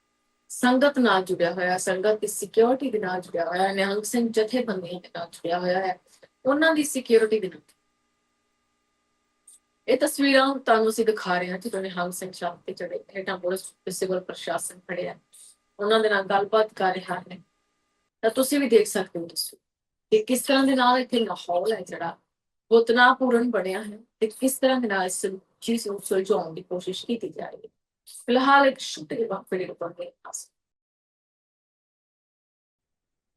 ਸੰਗਤ ਨਾਲ ਜੁੜਿਆ ਹੋਇਆ, ਸੰਗਤ ਦੀ ਸਿਕਿਉਰਿਟੀ ਦੇ ਨਾਲ ਜੁੜਿਆ ਹੋਇਆ, ਨਿਹੰਗ ਸਿੰਘ ਜਥੇਬੰਦੀਆਂ ਦੇ ਨਾਲ ਜੁੜਿਆ ਹੋਇਆ ਹੈ, ਉਹਨਾਂ ਦੀ ਸਿਕਿਉਰਿਟੀ ਦੇ ਨਾਲ। ਇਹ ਤਸਵੀਰਾਂ ਤੁਹਾਨੂੰ ਅਸੀਂ ਦਿਖਾ ਰਹੇ ਹਾਂ ਜਦੋਂ ਨਿਹੰਗ ਸਿੰਘ ਛੱਤ ਤੇ ਚੜੇ, ਹੇਠਾਂ ਪੁਲਿਸ ਤੇ ਸਿਵਲ ਪ੍ਰਸ਼ਾਸਨ ਖੜੇ ਆ, ਉਹਨਾਂ ਦੇ ਨਾਲ ਗੱਲਬਾਤ ਕਰ ਰਿਹਾ ਹੈ। ਤਾਂ ਤੁਸੀਂ ਵੀ ਦੇਖ ਸਕਦੇ ਹੋ ਦੱਸੋ ਕਿ ਕਿਸ ਤਰ੍ਹਾਂ ਦੇ ਨਾਲ ਇੱਥੇ ਮਾਹੌਲ ਹੈ ਜਿਹੜਾ ਉਹ ਤਣਾਅਪੂਰਨ ਬਣਿਆ ਹੈ ਤੇ ਕਿਸ ਤਰ੍ਹਾਂ ਦੇ ਨਾਲ ਇਸ ਚੀਜ਼ ਨੂੰ ਸੁਲਝਾਉਣ ਦੀ ਕੋਸ਼ਿਸ਼ ਕੀਤੀ ਜਾ ਰਹੀ ਹੈ। ਫਿਲਹਾਲ ਇੱਕ ਛੋਟੇ ਜਿਹੇ ਵਕਫੇ ਦੇ ਉੱਪਰ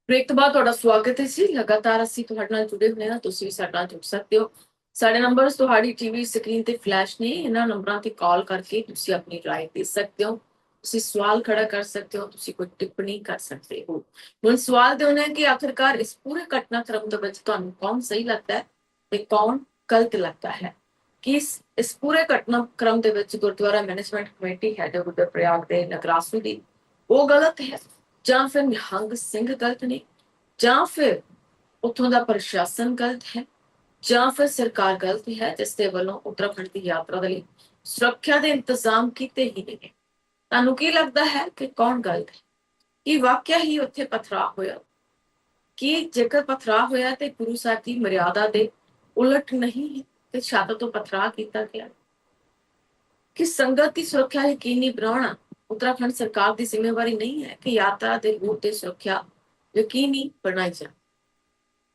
ਬ੍ਰੇਕ ਤੋਂ ਬਾਅਦ ਤੁਹਾਡਾ ਸਵਾਗਤ ਹੈ ਜੀ। ਲਗਾਤਾਰ ਅਸੀਂ ਤੁਹਾਡੇ ਨਾਲ ਜੁੜੇ ਹੋਏ ਹਾਂ, ਤੁਸੀਂ ਵੀ ਸਾਡੇ ਨਾਲ ਜੁੜ ਸਕਦੇ ਹੋ। ਸਾਡੇ ਨੰਬਰਸ ਤੁਹਾਡੀ ਟੀਵੀ ਸਕਰੀਨ ਤੇ ਫਲੈਸ਼ ਨੇ, ਇਹਨਾਂ ਨੰਬਰਾਂ ਤੇ ਕਾਲ ਕਰਕੇ ਤੁਸੀਂ ਆਪਣੀ ਰਾਏ ਦੇ ਸਕਦੇ ਹੋ, ਤੁਸੀਂ ਸਵਾਲ ਖੜਾ ਕਰ ਸਕਦੇ ਹੋ, ਤੁਸੀਂ ਕੋਈ ਟਿੱਪਣੀ ਕਰ ਸਕਦੇ ਹੋ। ਹੁਣ ਸਵਾਲ ਦੇ ਹੋਣਾ ਹੈ ਕਿ ਆਖਿਰਕਾਰ ਇਸ ਪੂਰੇ ਘਟਨਾਕ੍ਰਮ ਦੇ ਵਿੱਚ ਤੁਹਾਨੂੰ ਕੌਣ ਸਹੀ ਲੱਗਦਾ ਹੈ ਤੇ ਕੌਣ ਗਲਤ ਲੱਗਦਾ ਹੈ? ਕਿ ਇਸ ਪੂਰੇ ਘਟਨਾਕ੍ਰਮ ਦੇ ਵਿੱਚ ਗੁਰਦੁਆਰਾ ਮੈਨੇਜਮੈਂਟ ਕਮੇਟੀ ਹੈ ਜੋ ਰੁਦਰਪ੍ਰਯਾਗ ਦੇ ਨਗਰਾਸੂ ਦੀ, ਉਹ ਗਲਤ ਹੈ, ਜਾਂ ਫਿਰ ਨਿਹੰਗ ਸਿੰਘ ਗਲਤ ਨੇ, ਜਾਂ ਫਿਰ ਉੱਥੋਂ ਦਾ ਪ੍ਰਸ਼ਾਸਨ ਗਲਤ ਹੈ, ਜਾਂ ਫਿਰ ਸਰਕਾਰ ਗਲਤ ਹੈ ਜਿਸ ਦੇ ਵੱਲੋਂ ਉੱਤਰਾਖੰਡ ਦੀ ਯਾਤਰਾ ਦੇ ਲਈ ਸੁਰੱਖਿਆ ਦੇ ਇੰਤਜ਼ਾਮ ਕੀਤੇ ਹੀ ਨਹੀਂ? ਤੁਹਾਨੂੰ ਕੀ ਲੱਗਦਾ ਹੈ ਕਿ ਕੌਣ ਗਲਤ ਹੈ? ਕਿ ਵਾਕਿਆ ਹੀ ਉੱਥੇ ਪਥਰਾਅ ਹੋਇਆ? ਕਿ ਜੇਕਰ ਪਥਰਾਅ ਹੋਇਆ ਤੇ ਗੁਰੂ ਸਾਹਿਬ ਦੀ ਮਰਿਆਦਾ ਦੇ ਉਲਟ ਨਹੀਂ ਹੈ ਤੇ ਛੱਤ ਤੋਂ ਪਥਰਾਅ ਕੀਤਾ ਗਿਆ? ਕਿ ਸੰਗਤ ਦੀ ਸੁਰੱਖਿਆ ਯਕੀਨੀ ਬਣਾਉਣਾ ਉੱਤਰਾਖੰਡ ਸਰਕਾਰ ਦੀ ਜ਼ਿੰਮੇਵਾਰੀ ਨਹੀਂ ਹੈ ਕਿ ਯਾਤਰਾ ਦੇ ਰੂਟ ਤੇ ਸੁਰੱਖਿਆ ਯਕੀਨੀ ਬਣਾਈ ਜਾਏ?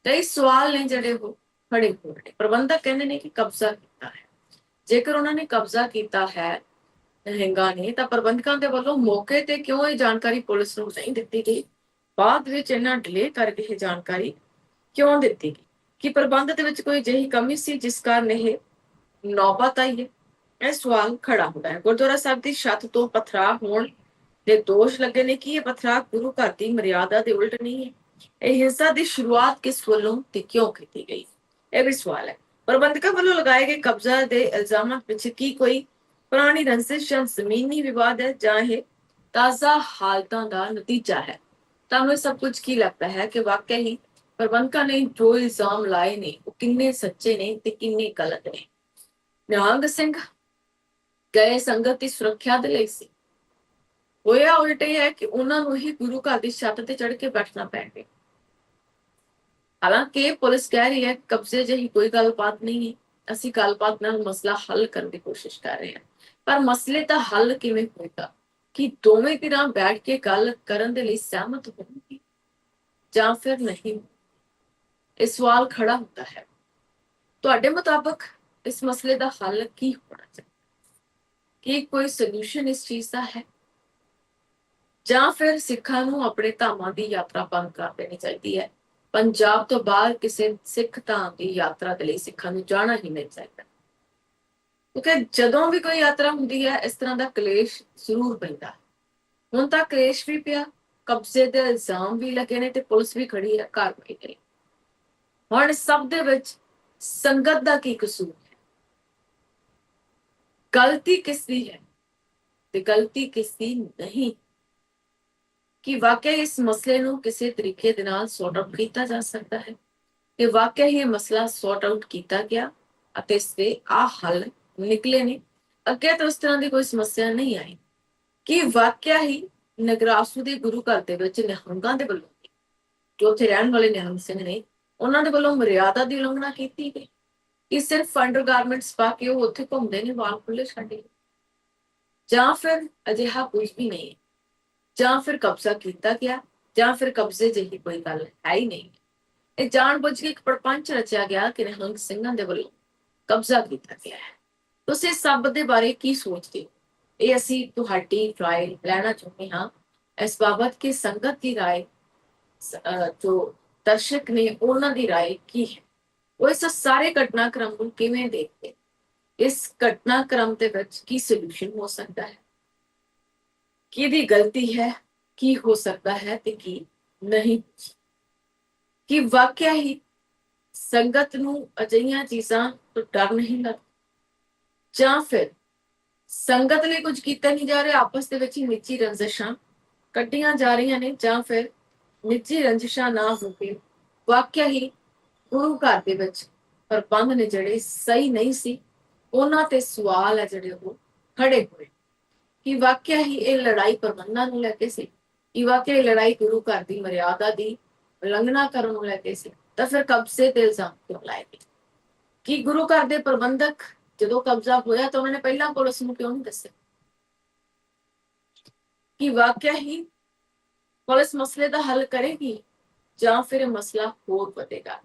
ਕਈ ਸਵਾਲ ਨੇ ਜਿਹੜੇ ਉਹ ਖੜੇ ਹੋ ਰਹੇ। ਪ੍ਰਬੰਧਕ ਕਹਿੰਦੇ ਨੇ ਕਿ ਕਬਜ਼ਾ ਕੀਤਾ ਹੈ। ਜੇਕਰ ਉਹਨਾਂ ਨੇ ਕਬਜ਼ਾ ਕੀਤਾ ਹੈ ਨਿਹੰਗਾਂ ਨੇ, ਤਾਂ ਪ੍ਰਬੰਧਕਾਂ ਦੇ ਵੱਲੋਂ ਮੌਕੇ ਤੇ ਕਿਉਂ ਇਹ ਜਾਣਕਾਰੀ ਪੁਲਿਸ ਨੂੰ ਨਹੀਂ ਦਿੱਤੀ ਗਈ? ਬਾਅਦ ਵਿੱਚ ਇਹਨਾਂ ਡਿਲੇ ਕਰਕੇ ਇਹ ਜਾਣਕਾਰੀ ਕਿਉਂ ਦਿੱਤੀ ਗਈ? ਕਿ ਪ੍ਰਬੰਧ ਦੇ ਵਿੱਚ ਕੋਈ ਅਜਿਹੀ ਕਮੀ ਸੀ ਜਿਸ ਕਾਰਨ ਇਹ ਨੌਬਤ ਆਈ ਹੈ? ਇਹ ਸਵਾਲ ਖੜਾ ਹੁੰਦਾ ਹੈ। ਗੁਰਦੁਆਰਾ ਸਾਹਿਬ ਦੀ ਛੱਤ ਤੋਂ ਪਥਰਾਅ ਹੋਣ ਦੇ ਦੋਸ਼ ਲੱਗੇ ਨੇ ਕਿ ਇਹ ਪਥਰਾਅ ਗੁਰੂ ਘਰ ਦੀ ਮਰਿਆਦਾ ਦੇ ਉਲਟ ਨਹੀਂ ਹੈ। ਇਹ ਹਿੰਸਾ ਦੀ ਸ਼ੁਰੂਆਤ ਕਿਸ ਵੱਲੋਂ ਤੇ ਕਿਉਂ ਕੀਤੀ ਗਈ? ਇਹ ਵੀ ਸਵਾਲ ਹੈ। ਪ੍ਰਬੰਧਕਾਂ ਵੱਲੋਂ ਲਗਾਏ ਗਏ ਕਬਜ਼ਾ ਦੇ ਇਲਜ਼ਾਮਾਂ ਪਿੱਛੇ ਕੀ ਕੋਈ ਪੁਰਾਣੀ ਰੰਜਿਸ਼ ਜਾਂ ਜ਼ਮੀਨੀ ਵਿਵਾਦ ਹੈ, ਜਾਂ ਇਹ ਤਾਜ਼ਾ ਹਾਲਤਾਂ ਦਾ ਨਤੀਜਾ ਹੈ? ਤੁਹਾਨੂੰ ਇਹ ਸਭ ਕੁਝ ਕੀ ਲੱਗਦਾ ਹੈ ਕਿ ਵਾਕਿਆ ਹੀ ਪ੍ਰਬੰਧਕਾਂ ਨੇ ਜੋ ਇਲਜ਼ਾਮ ਲਾਏ ਨੇ ਉਹ ਕਿੰਨੇ ਸੱਚੇ ਨੇ ਤੇ ਕਿੰਨੇ ਗਲਤ ਨੇ? ਨਿਹੰਗ ਸਿੰਘ ਗਏ ਸੰਗਤ ਦੀ ਸੁਰੱਖਿਆ ਦੇ ਲਈ ਸੀ, ਹੋਇਆ ਉਲਟੇ ਹੈ ਕਿ ਉਹਨਾਂ ਨੂੰ ਹੀ ਗੁਰੂ ਘਰ ਦੀ ਛੱਤ ਤੇ ਚੜ੍ਹ ਕੇ ਬੈਠਣਾ ਪੈ ਗਿਆ। ਹਾਲਾਂਕਿ ਪੁਲਿਸ ਕਹਿ ਰਹੀ ਹੈ ਕਬਜ਼ੇ ਜਿਹੀ ਕੋਈ ਗੱਲਬਾਤ ਨਹੀਂ ਹੈ, ਅਸੀਂ ਗੱਲਬਾਤ ਨਾਲ ਮਸਲਾ ਹੱਲ ਕਰਨ ਦੀ ਕੋਸ਼ਿਸ਼ ਕਰ ਰਹੇ ਹਾਂ। ਪਰ ਮਸਲੇ ਦਾ ਹੱਲ ਕਿਵੇਂ ਹੋਏਗਾ? ਕਿ ਦੋਵੇਂ ਧਿਰਾਂ ਬੈਠ ਕੇ ਗੱਲ ਕਰਨ ਦੇ ਲਈ ਸਹਿਮਤ ਹੋਣਗੇ ਜਾਂ ਫਿਰ ਨਹੀਂ? ਇਹ ਸਵਾਲ ਖੜਾ ਹੁੰਦਾ ਹੈ। ਤੁਹਾਡੇ ਮੁਤਾਬਕ ਇਸ ਮਸਲੇ ਦਾ ਹੱਲ ਕੀ ਹੋਣਾ ਚਾਹੀਦਾ? ਕੀ ਕੋਈ ਸੋਲੂਸ਼ਨ ਇਸ ਚੀਜ਼ ਦਾ ਹੈ, ਜਾਂ ਫਿਰ ਸਿੱਖਾਂ ਨੂੰ ਆਪਣੇ ਧਾਮਾਂ ਦੀ ਯਾਤਰਾ ਬੰਦ ਕਰ ਦੇਣੀ ਚਾਹੀਦੀ ਹੈ? ਪੰਜਾਬ ਤੋਂ ਬਾਹਰ ਕਿਸੇ ਸਿੱਖ ਧਾਮ ਦੀ ਯਾਤਰਾ ਦੇ ਲਈ ਸਿੱਖਾਂ ਨੂੰ ਜਾਣਾ ਹੀ ਨਹੀਂ ਚਾਹੀਦਾ, ਕਿਉਂਕਿ ਜਦੋਂ ਵੀ ਕੋਈ ਯਾਤਰਾ ਹੁੰਦੀ ਹੈ ਇਸ ਤਰ੍ਹਾਂ ਦਾ ਕਲੇਸ਼ ਜ਼ਰੂਰ ਪੈਂਦਾ। ਹੁਣ ਤਾਂ ਕਲੇਸ਼ ਵੀ ਪਿਆ, ਕਬਜ਼ੇ ਦੇ ਇਲਜ਼ਾਮ ਵੀ ਲੱਗੇ ਨੇ ਤੇ ਪੁਲਿਸ ਵੀ ਖੜੀ ਹੈ ਕਾਰਵਾਈ ਕਰੀ। ਹੁਣ ਸਭ ਦੇ ਵਿੱਚ ਸੰਗਤ ਦਾ ਕੀ ਕਸੂਰ ਹੈ? ਗਲਤੀ ਕਿਸ ਦੀ ਹੈ ਤੇ ਗਲਤੀ ਕਿਸ ਦੀ ਨਹੀਂ? ਕਿ ਵਾਕਿਆ ਇਸ ਮਸਲੇ ਨੂੰ ਕਿਸੇ ਤਰੀਕੇ ਦੇ ਨਾਲ ਸੌਟ ਆਊਟ ਕੀਤਾ ਜਾ ਸਕਦਾ ਹੈ? ਕਿ ਵਾਕਿਆ ਹੀ ਇਹ ਮਸਲਾ ਸੌਟ ਆਊਟ ਕੀਤਾ ਗਿਆ ਅਤੇ ਇਸ ਦੇ ਆ ਹੱਲ ਨਿਕਲੇ ਨੇ। ਅੱਗੇ ਤੋਂ ਇਸ ਤਰ੍ਹਾਂ ਦੀ ਕੋਈ ਸਮੱਸਿਆ ਨਹੀਂ ਆਈ ਕਿ ਵਾਕਿਆ ਹੀ ਨਗਰਾਸੂ ਦੇ ਗੁਰੂ ਘਰ ਦੇ ਵਿੱਚ ਨਿਹੰਗਾਂ ਦੇ ਵੱਲੋਂ, ਜੋ ਉੱਥੇ ਰਹਿਣ ਵਾਲੇ ਨਿਹੰਗ ਸਿੰਘ ਨੇ, ਉਹਨਾਂ ਦੇ ਵੱਲੋਂ ਮਰਿਆਦਾ ਦੀ ਉਲੰਘਣਾ ਕੀਤੀ ਗਈ ਕਿ ਸਿਰਫ ਅੰਡਰ ਗਾਰਮੈਂਟਸ ਪਾ ਕੇ ਉਹ ਉੱਥੇ ਘੁੰਮਦੇ ਨੇ, ਵਾਲ ਖੁੱਲੇ ਛੱਡੇ, ਜਾਂ ਫਿਰ ਅਜਿਹਾ ਕੁਝ ਵੀ ਨਹੀਂ, ਜਾਂ ਫਿਰ ਕਬਜ਼ਾ ਕੀਤਾ ਗਿਆ, ਜਾਂ ਫਿਰ ਕਬਜ਼ੇ ਜਿਹੀ ਕੋਈ ਗੱਲ ਹੈ ਹੀ ਨਹੀਂ। ਇਹ ਜਾਣ ਬੁੱਝ ਕੇ ਇੱਕ ਪ੍ਰਪੰਚ ਰਚਿਆ ਗਿਆ ਕਿ ਨਿਹੰਗ ਸਿੰਘਾਂ ਦੇ ਵੱਲੋਂ ਕਬਜ਼ਾ ਕੀਤਾ ਗਿਆ ਹੈ। ਤੁਸੀਂ ਸਭ ਦੇ ਬਾਰੇ ਕੀ ਸੋਚਦੇ ਹੋ? ਇਹ ਅਸੀਂ ਤੁਹਾਡੀ ਰਾਏ ਲੈਣਾ ਚਾਹੁੰਦੇ ਹਾਂ ਇਸ ਬਾਬਤ ਕਿ ਸੰਗਤ ਦੀ ਰਾਏ, ਜੋ ਦਰਸ਼ਕ ਨੇ ਉਹਨਾਂ ਦੀ ਰਾਏ ਕੀ ਹੈ, ਉਹ ਇਸ ਸਾਰੇ ਘਟਨਾਕ੍ਰਮ ਨੂੰ ਕਿਵੇਂ ਦੇਖਦੇ, ਇਸ ਘਟਨਾਕ੍ਰਮ ਦੇ ਵਿੱਚ ਕੀ ਸੋਲੂਸ਼ਨ ਹੋ ਸਕਦਾ ਹੈ, ਕਿਹਦੀ ਗਲਤੀ ਹੈ, ਕੀ ਹੋ ਸਕਦਾ ਹੈ ਤੇ ਕੀ ਨਹੀਂ, ਕਿ ਵਾਕਿਆ ਹੀ ਸੰਗਤ ਨੂੰ ਅਜਿਹੀਆਂ ਚੀਜ਼ਾਂ ਤੋਂ ਡਰ ਨਹੀਂ ਲੱਗਦਾ, ਜਾਂ ਫਿਰ ਸੰਗਤ ਲਈ ਕੁਝ ਕੀਤਾ ਨਹੀਂ ਜਾ ਰਿਹਾ, ਆਪਸ ਦੇ ਵਿੱਚ ਹੀ ਨਿੱਜੀ ਰੰਜਿਸ਼ਾਂ ਕੱਢੀਆਂ ਜਾ ਰਹੀਆਂ ਨੇ, ਜਾਂ ਫਿਰ ਨਿੱਜੀ ਰੰਜਿਸ਼ਾਂ ਨਾ ਹੋ ਕੇ ਵਾਕਿਆ ਹੀ ਗੁਰੂ ਘਰ ਦੇ ਵਿੱਚ ਪ੍ਰਬੰਧ ਨੇ ਜਿਹੜੇ ਸਹੀ ਨਹੀਂ ਸੀ, ਉਹਨਾਂ ਤੇ ਸਵਾਲ ਹੈ ਜਿਹੜੇ ਉਹ ਖੜੇ ਹੋਏ ਕਿ ਵਾਕਿਆ ਹੀ ਇਹ ਲੜਾਈ ਪ੍ਰਬੰਧਾਂ ਨੂੰ ਲੈ ਕੇ ਸੀ, ਕਿ ਵਾਕਿਆ ਇਹ ਲੜਾਈ ਗੁਰੂ ਘਰ ਦੀ ਮਰਿਆਦਾ ਦੀ ਉਲੰਘਣਾ ਕਰਨ ਨੂੰ ਲੈ ਕੇ ਸੀ, ਤਾਂ ਫਿਰ ਕਬਜ਼ੇ ਤੇ ਇਲਜ਼ਾਮ ਕਿਉਂ ਲਾਏ ਗਏ? ਕਿ ਗੁਰੂ ਘਰ ਦੇ ਪ੍ਰਬੰਧਕ ਜਦੋਂ ਕਬਜ਼ਾ ਹੋਇਆ ਤਾਂ ਉਹਨਾਂ ਨੇ ਪਹਿਲਾਂ ਪੁਲਿਸ ਨੂੰ ਕਿਉਂ ਨਹੀਂ ਦੱਸਿਆ? ਕਿ ਵਾਕਿਆ ਹੀ ਪੁਲਿਸ ਮਸਲੇ ਦਾ ਹੱਲ ਕਰੇਗੀ, ਜਾਂ ਫਿਰ ਇਹ ਮਸਲਾ ਹੋਰ ਵਧੇਗਾ,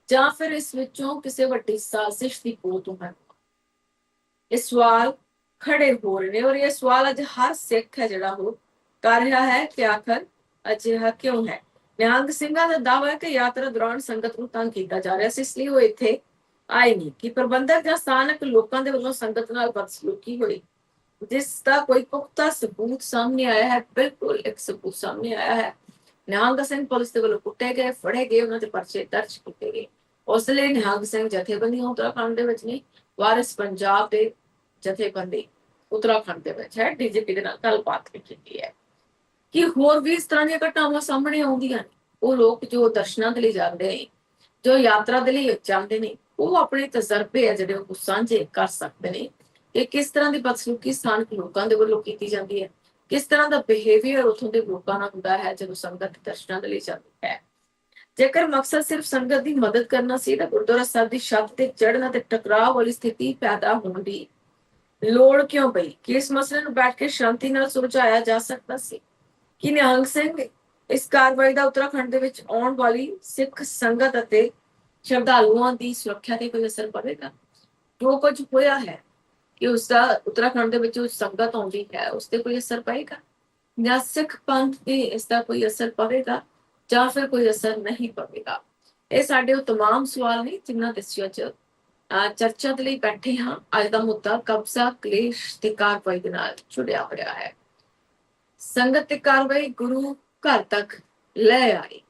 ਜਾਂ ਫਿਰ ਇਸ ਵਿੱਚੋਂ ਕਿਸੇ ਵੱਡੀ ਸਾਜ਼ਿਸ਼ ਦੀ ਪੋਤ ਹੈ? ਇਹ ਸਵਾਲ ਖੜੇ ਹੋ ਰਹੇ ਨੇ, ਔਰ ਇਹ ਸਵਾਲ ਅੱਜ ਹਰ ਸਿੱਖ ਹੈ ਜਿਹੜਾ ਉਹ ਕਰ ਰਿਹਾ ਹੈ ਕਿ ਆਖਰ ਅਜਿਹਾ ਕਿਉਂ ਹੈ। ਨਿਹੰਗ ਸਿੰਘਾਂ ਦਾ ਦਾਅਵਾ ਹੈ ਕਿ ਯਾਤਰਾ ਦੌਰਾਨ ਸੰਗਤ ਨੂੰ ਤੰਗ ਕੀਤਾ ਜਾ ਰਿਹਾ ਸੀ, ਇਸ ਲਈ ਉਹ ਇੱਥੇ ਆਏ ਨਹੀਂ, ਕਿ ਪ੍ਰਬੰਧਕ ਜਾਂ ਸਥਾਨਕ ਲੋਕਾਂ ਦੇ ਵੱਲੋਂ ਸੰਗਤ ਨਾਲ ਬਦਸਲੂਕੀ ਹੋਈ, ਜਿਸ ਦਾ ਕੋਈ ਪੁਖਤਾ ਸਬੂਤ ਸਾਹਮਣੇ ਆਇਆ ਹੈ। ਬਿਲਕੁਲ ਇੱਕ ਸਬੂਤ ਸਾਹਮਣੇ ਆਇਆ ਹੈ। ਨਿਹੰਗ ਸਿੰਘ ਪੁਲਿਸ ਦੇ ਵੱਲੋਂ ਕੁੱਟੇ ਗਏ, ਫੜੇ ਗਏ, ਉਹਨਾਂ ਦੇ ਪਰਚੇ ਦਰਜ ਕੀਤੇ ਗਏ। ਉਸ ਲਈ ਨਿਹੰਗ ਸਿੰਘ ਜਥੇਬੰਦੀਆਂ ਉੱਤਰਾਖੰਡ ਦੇ ਵਿੱਚ ਨੇ, ਵਾਰਿਸ ਪੰਜਾਬ ਦੇ ਜਥੇਬੰਦੀ ਉੱਤਰਾਖੰਡ ਦੇ ਵਿੱਚ ਹੈ, ਡੀਜੀਪੀ ਦੇ ਨਾਲ ਗੱਲਬਾਤ ਕੀਤੀ ਹੈ ਕਿ ਹੋਰ ਵੀ ਇਸ ਤਰ੍ਹਾਂ ਦੀਆਂ ਘਟਨਾਵਾਂ ਸਾਹਮਣੇ ਆਉਂਦੀਆਂ ਨੇ। ਉਹ ਲੋਕ ਜੋ ਦਰਸ਼ਨਾਂ ਦੇ ਲਈ ਜਾਂਦੇ ਨੇ, ਜੋ ਯਾਤਰਾ ਦੇ ਲਈ ਜਾਂਦੇ ਨੇ, ਉਹ ਆਪਣੇ ਤਜਰਬੇ ਆ ਜਿਹੜੇ ਉਹ ਸਾਂਝੇ ਕਰ ਸਕਦੇ ਨੇ ਕਿ ਕਿਸ ਤਰ੍ਹਾਂ ਦੀ ਬਦਸਲੂਕੀ ਸਥਾਨਕ ਲੋਕਾਂ ਦੇ ਵੱਲੋਂ ਕੀਤੀ ਜਾਂਦੀ ਹੈ, ਕਿਸ ਤਰ੍ਹਾਂ ਦਾ ਬਿਹੇਵੀਅਰ ਉੱਥੋਂ ਦੇ ਲੋਕਾਂ ਨਾਲ ਹੁੰਦਾ ਹੈ ਜਦੋਂ ਸੰਗਤ ਦਰਸ਼ਨਾਂ ਦੇ ਲਈ ਜਾਂਦੀ ਹੈ। ਜੇਕਰ ਮਕਸਦ ਸਿਰਫ ਸੰਗਤ ਦੀ ਮਦਦ ਕਰਨਾ ਸੀ ਤਾਂ ਗੁਰਦੁਆਰਾ ਸਾਹਿਬ ਦੀ ਛੱਤ ਤੇ ਚੜ੍ਹਨਾ ਤੇ ਟਕਰਾਅ ਵਾਲੀ ਸਥਿਤੀ ਪੈਦਾ ਹੋਣ ਦੀ ਲੋੜ ਕਿਉਂ ਪਈ? ਕਿ ਇਸ ਮਸਲੇ ਨੂੰ ਬੈਠ ਕੇ ਸ਼ਾਂਤੀ ਨਾਲ ਸੁਲਝਾਇਆ ਜਾ ਸਕਦਾ ਸੀ। ਕਿ ਨਿਹੰਗ ਸਿੰਘ ਇਸ ਕਾਰਵਾਈ ਦਾ ਉੱਤਰਾਖੰਡ ਦੇ ਵਿੱਚ ਆਉਣ ਵਾਲੀ ਸਿੱਖ ਸੰਗਤ ਅਤੇ ਸ਼ਰਧਾਲੂਆਂ ਦੀ ਸੁਰੱਖਿਆ ਤੇ ਕੋਈ ਅਸਰ ਪਵੇਗਾ? ਜੋ ਕੁਝ ਹੋਇਆ ਹੈ ਕਿ ਉਸਦਾ ਉੱਤਰਾਖੰਡ ਦੇ ਵਿੱਚ ਜੋ ਸੰਗਤ ਆਉਂਦੀ ਹੈ ਉਸ ਤੇ ਕੋਈ ਅਸਰ ਪਏਗਾ, ਜਾਂ ਸਿੱਖ ਪੰਥ ਤੇ ਇਸ ਦਾ ਕੋਈ ਅਸਰ ਪਵੇਗਾ, ਜਾਂ ਫਿਰ ਕੋਈ ਅਸਰ ਨਹੀਂ ਪਵੇਗਾ? ਇਹ ਸਾਡੇ ਉਹ ਤਮਾਮ ਸਵਾਲ ਨੇ ਜਿਨ੍ਹਾਂ ਦੇ ਚਰਚਾ ਦੇ ਲਈ ਬੈਠੇ ਹਾਂ। ਅੱਜ ਦਾ ਮੁੱਦਾ ਕਬਜ਼ਾ, ਕਲੇਸ਼ ਤੇ ਕਾਰਵਾਈ ਦੇ ਨਾਲ ਜੁੜਿਆ ਹੋਇਆ ਹੈ। ਸੰਗਤ ਤੇ ਕਾਰਵਾਈ ਗੁਰੂ ਘਰ ਤੱਕ ਲੈ ਆਈ,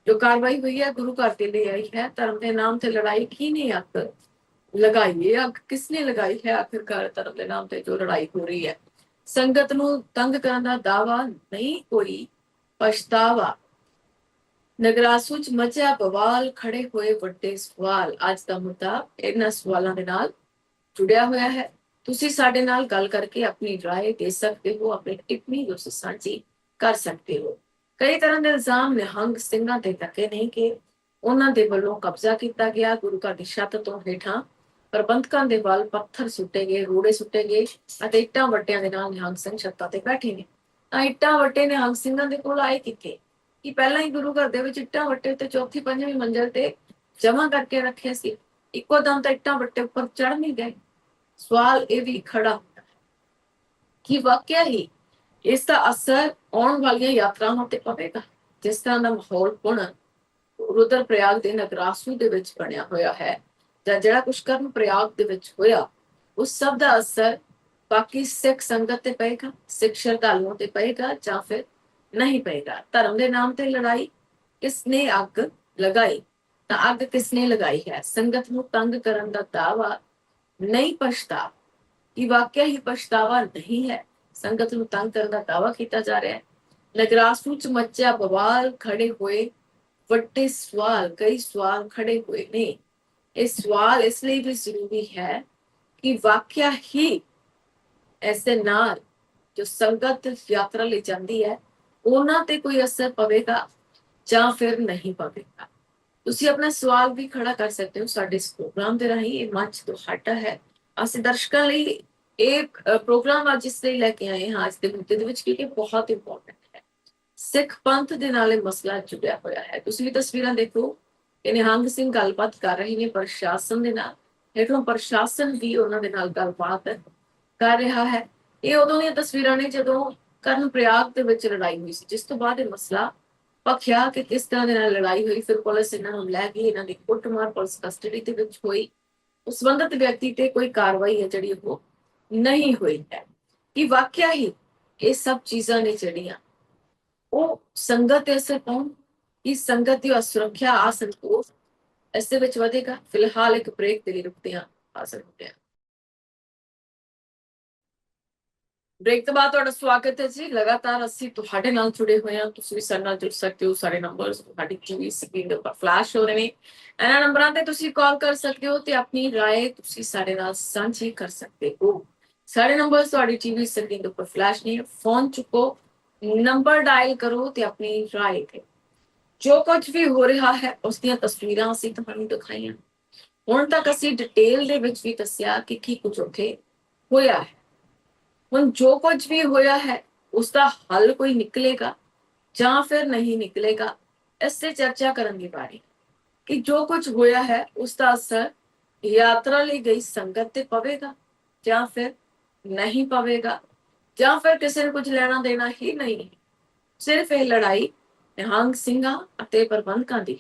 ਜੋ ਕਾਰਵਾਈ ਹੋਈ ਹੈ ਗੁਰੂ ਘਰ ਤੇ ਲੈ ਆਈ ਹੈ। ਧਰਮ ਦੇ ਨਾਮ ਤੇ ਲੜਾਈ ਕਿਹਨੇ ਅੱਗ ਲਗਾਈ ਹੈ, ਅੱਗ ਕਿਸਨੇ ਲਗਾਈ ਹੈ? ਆਖਿਰਕਾਰ ਧਰਮ ਦੇ ਨਾਮ ਤੇ ਜੋ ਲੜਾਈ ਹੋ ਰਹੀ ਹੈ, ਸੰਗਤ ਨੂੰ ਤੰਗ ਕਰਨ ਦਾ ਦਾਵਾ ਨਹੀਂ, ਕੋਈ ਪਛਤਾਵਾ। ਨਗਰਾਸੂ ਚ ਮਚਿਆ ਬਵਾਲ, ਖੜੇ ਹੋਏ ਵੱਡੇ ਸਵਾਲ। ਅੱਜ ਦਾ ਮੁੱਦਾ ਇਹਨਾਂ ਸਵਾਲਾਂ ਦੇ ਨਾਲ ਜੁੜਿਆ ਹੋਇਆ ਹੈ। ਤੁਸੀਂ ਸਾਡੇ ਨਾਲ ਗੱਲ ਕਰਕੇ ਆਪਣੀ ਰਾਏ ਦੇ ਸਕਦੇ ਹੋ, ਆਪਣੀ ਟਿੱਪਣੀ ਤੁਸੀਂ ਸਾਂਝੀ ਕਰ ਸਕਦੇ ਹੋ। ਕਈ ਤਰ੍ਹਾਂ ਦੇ ਇਲਜ਼ਾਮ ਨਿਹੰਗ ਸਿੰਘਾਂ ਤੇ ਲੱਗੇ ਨੇ ਕਿ ਉਹਨਾਂ ਦੇ ਵੱਲੋਂ ਕਬਜ਼ਾ ਕੀਤਾ ਗਿਆ, ਗੁਰੂ ਘਰ ਦੀ ਛੱਤ ਤੋਂ ਹੇਠਾਂ ਪ੍ਰਬੰਧਕਾਂ ਦੇ ਵੱਲ ਪੱਥਰ ਸੁੱਟੇ ਗਏ, ਰੋੜੇ ਸੁੱਟੇ ਗਏ ਅਤੇ ਇੱਟਾਂ ਵੱਟਿਆਂ ਦੇ ਨਾਲ ਨਿਹੰਗ ਸਿੰਘ ਛੱਤਾਂ ਤੇ ਬੈਠੇ ਨੇ। ਤਾਂ ਇੱਟਾਂ ਵੱਟੇ ਨਿਹੰਗ ਸਿੰਘਾਂ ਦੇ ਕੋਲ ਆਏ ਕਿੱਥੇ? ਕਿ ਪਹਿਲਾਂ ਹੀ ਗੁਰੂ ਘਰ ਦੇ ਵਿੱਚ ਇੱਟਾਂ ਵੱਟੇ ਤੇ ਚੌਥੀ ਪੰਜਵੀਂ ਮੰਜ਼ਿਲ ਤੇ ਜਮਾ ਕਰਕੇ ਰੱਖੇ ਸੀ, ਇੱਕੋ ਦਮ ਤਾਂ ਇੱਟਾਂ ਵੱਟੇ ਉੱਪਰ ਚੜ੍ਹ ਨਹੀਂ ਗਏ। ਸਵਾਲ ਇਹ ਵੀ ਖੜਾ ਹੁੰਦਾ ਹੈ ਕਿ ਵਾਕਿਆ ਹੀ ਇਸ ਦਾ ਅਸਰ ਆਉਣ ਵਾਲੀਆਂ ਯਾਤਰਾਵਾਂ ਤੇ ਪਵੇਗਾ। ਜਿਸ ਤਰ੍ਹਾਂ ਦਾ ਮਾਹੌਲ ਹੁਣ ਰੁਦਰ ਪ੍ਰਯਾਗ ਦੇ ਨਗਰਾਸੂ ਦੇ ਵਿੱਚ ਬਣਿਆ ਹੋਇਆ ਹੈ, ਜਾਂ ਜਿਹੜਾ ਕੁਛ ਕਰਨ ਪ੍ਰਯਾਗ ਦੇ ਵਿੱਚ ਹੋਇਆ, ਉਸ ਸਭ ਦਾ ਅਸਰ ਬਾਕੀ ਸਿੱਖ ਸੰਗਤ ਤੇ ਪਏਗਾ, ਸਿੱਖ ਸ਼ਰਧਾਲੂਆਂ ਤੇ ਪਏਗਾ, ਜਾਂ ਫਿਰ ਨਹੀਂ ਪਏਗਾ। ਧਰਮ ਦੇ ਨਾਮ ਤੇ ਲੜਾਈ ਕਿਸਨੇ ਅੱਗ ਲਗਾਈ? ਤਾਂ ਅੱਗ ਕਿਸਨੇ ਲਗਾਈ ਹੈ? ਸੰਗਤ ਨੂੰ ਤੰਗ ਕਰਨ ਦਾ ਦਾਵਾ ਨਹੀਂ, ਪਛਤਾਵਾ। ਕਿ ਵਾਕਿਆ ਹੀ ਪਛਤਾਵਾ ਨਹੀਂ ਹੈ, ਸੰਗਤ ਨੂੰ ਤੰਗ ਕਰਨ ਦਾ ਦਾਵਾ ਕੀਤਾ ਜਾ ਰਿਹਾ ਹੈ। ਨਗਰਾਸੂ ਚ ਮੱਚਿਆ ਬਵਾਲ, ਖੜੇ ਹੋਏ ਵੱਡੇ ਸਵਾਲ, ਕਈ ਸਵਾਲ ਖੜੇ ਹੋਏ ਨੇ ਇਹ ਸਵਾਲ ਇਸ ਲਈ ਵੀ ਜ਼ਰੂਰੀ ਹੈ ਕਿ ਵਾਕਿਆ ਹੀ ਐਸੇ ਨਾਲ ਜੋ ਸੰਗਤ ਯਾਤਰਾ ਲਈ ਜਾਂਦੀ ਹੈ ਉਹਨਾਂ ਤੇ ਕੋਈ ਅਸਰ ਪਵੇਗਾ ਜਾਂ ਫਿਰ ਨਹੀਂ ਪਵੇਗਾ। ਤੁਸੀਂ ਆਪਣਾ ਸਵਾਲ ਵੀ ਖੜਾ ਕਰ ਸਕਦੇ ਹੋ ਸਾਡੇ ਇਸ ਪ੍ਰੋਗਰਾਮ ਦੇ ਰਾਹੀਂ। ਇਹ ਮੰਚ ਤੁਹਾਡਾ ਹੈ। ਅਸੀਂ ਦਰਸ਼ਕਾਂ ਲਈ ਇਹ ਪ੍ਰੋਗਰਾਮ ਅੱਜ ਇਸ ਲਈ ਲੈ ਕੇ ਆਏ ਹਾਂ ਅੱਜ ਦੇ ਮੁੱਦੇ ਦੇ ਵਿੱਚ, ਕਿਉਂਕਿ ਬਹੁਤ ਇੰਪੋਰਟੈਂਟ ਹੈ। ਸਿੱਖ ਪੰਥ ਦੇ ਨਾਲ ਇਹ ਮਸਲਾ ਜੁੜਿਆ ਹੋਇਆ ਹੈ। ਤੁਸੀਂ ਵੀ ਤਸਵੀਰਾਂ ਦੇਖੋ ਕਿ ਨਿਹੰਗ ਸਿੰਘ ਗੱਲਬਾਤ ਕਰ ਰਹੇ ਨੇ ਪ੍ਰਸ਼ਾਸਨ ਦੇ ਨਾਲ, ਹੇਠੋਂ ਪ੍ਰਸ਼ਾਸਨ ਵੀ ਉਹਨਾਂ ਦੇ ਨਾਲ ਗੱਲਬਾਤ ਕਰ ਰਿਹਾ ਹੈ। ਇਹ ਉਦੋਂ ਦੀਆਂ ਤਸਵੀਰਾਂ ਨੇ ਜਦੋਂ ਕਰਨ ਪ੍ਰਯਾਗ ਦੇ ਵਿੱਚ ਲੜਾਈ ਹੋਈ ਸੀ, ਜਿਸ ਤੋਂ ਬਾਅਦ ਇਹ ਮਸਲਾ ਪੱਖਿਆ ਕਿ ਕਿਸ ਤਰ੍ਹਾਂ ਦੇ ਨਾਲ ਲੜਾਈ ਹੋਈ। ਫਿਰ ਪੁਲਿਸ ਇਹਨਾਂ ਨੂੰ ਲੈ ਗਈ, ਇਹਨਾਂ ਦੀ ਕੁੱਟਮਾਰ ਪੁਲਿਸ ਕਸਟਡੀ ਦੇ ਵਿੱਚ ਹੋਈ। ਉਸ ਸੰਬੰਧਿਤ ਵਿਅਕਤੀ ਤੇ ਕੋਈ ਕਾਰਵਾਈ ਹੈ ਜਿਹੜੀ ਉਹ ਨਹੀਂ ਹੋਈ ਹੈ। ਕਿ ਵਾਕਿਆ ਹੀ ਇਹ ਸਭ ਚੀਜ਼ਾਂ ਨੇ ਜਿਹੜੀਆਂ ਉਹ ਸੰਗਤ ਤੇ ਅਸਰ ਪਾਉਣ, ਕਿ ਸੰਗਤ ਦੀ ਸੁਰੱਖਿਆ ਆ ਸੰਤੋਸ਼ ਇਸ ਦੇ ਵਿੱਚ ਵਧੇਗਾ। ਫਿਲਹਾਲ ਇੱਕ ਬ੍ਰੇਕ ਦੇ ਲਈ ਰੁਕਦੇ ਹਾਂ, ਹਾਜ਼ਰ ਹੁੰਦੇ ਹਾਂ। ਬ੍ਰੇਕ ਤੋਂ ਬਾਅਦ ਤੁਹਾਡਾ ਸਵਾਗਤ ਹੈ ਜੀ। ਲਗਾਤਾਰ ਅਸੀਂ ਤੁਹਾਡੇ ਨਾਲ ਜੁੜੇ ਹੋਏ ਹਾਂ। ਤੁਸੀਂ ਵੀ ਸਾਡੇ ਨਾਲ ਜੁੜ ਸਕਦੇ ਹੋ। ਸਾਡੇ ਨੰਬਰਸ ਤੁਹਾਡੀ ਟੀਵੀ ਸਕਰੀਨ ਦੇ ਉੱਪਰ ਫਲੈਸ਼ ਹੋ ਰਹੇ ਨੇ। ਇਹਨਾਂ ਨੰਬਰਾਂ ਤੇ ਤੁਸੀਂ ਕਾਲ ਕਰ ਸਕਦੇ ਹੋ ਤੇ ਆਪਣੀ ਰਾਏ ਤੁਸੀਂ ਸਾਡੇ ਨਾਲ ਸਾਂਝੀ ਕਰ ਸਕਦੇ ਹੋ। ਸਾਡੇ ਨੰਬਰਸ ਤੁਹਾਡੀ ਟੀਵੀ ਸਕਰੀਨ ਦੇ ਉੱਪਰ ਫਲੈਸ਼ ਨੇ। ਫੋਨ ਚੁੱਕੋ, ਨੰਬਰ ਡਾਇਲ ਕਰੋ ਤੇ ਆਪਣੀ ਰਾਏ ਦਿਓ। ਜੋ ਕੁਝ ਵੀ ਹੋ ਰਿਹਾ ਹੈ ਉਸ ਦੀਆਂ ਤਸਵੀਰਾਂ ਅਸੀਂ ਤੁਹਾਨੂੰ ਦਿਖਾਈਆਂ। ਹੁਣ ਤੱਕ ਅਸੀਂ ਡਿਟੇਲ ਦੇ ਵਿੱਚ ਵੀ ਦੱਸਿਆ ਕਿ ਕੀ ਕੁਝ ਉੱਥੇ ਹੋਇਆ ਹੈ। ਹੁਣ ਜੋ ਕੁਝ ਵੀ ਹੋਇਆ ਹੈ ਉਸ ਦਾ ਹੱਲ ਕੋਈ ਨਿਕਲੇਗਾ ਜਾਂ ਫਿਰ ਨਹੀਂ ਨਿਕਲੇਗਾ, ਇਸ ਤੇ ਚਰਚਾ ਕਰਨ ਦੀ ਵਾਰੀ। ਕਿ ਜੋ ਕੁਝ ਹੋਇਆ ਹੈ ਉਸ ਦਾ ਅਸਰ ਯਾਤਰਾ ਲਈ ਗਈ ਸੰਗਤ ਤੇ ਪਵੇਗਾ ਜਾਂ ਫਿਰ ਨਹੀਂ ਪਵੇਗਾ, ਜਾਂ ਫਿਰ ਕਿਸੇ ਨੂੰ ਕੁਝ ਲੈਣਾ ਦੇਣਾ ਹੀ ਨਹੀਂ। ਸਿਰਫ ਇਹ ਲੜਾਈ ਨਿਹੰਗ ਸਿੰਘਾਂ ਅਤੇ ਪ੍ਰਬੰਧਕਾਂ ਦੀ,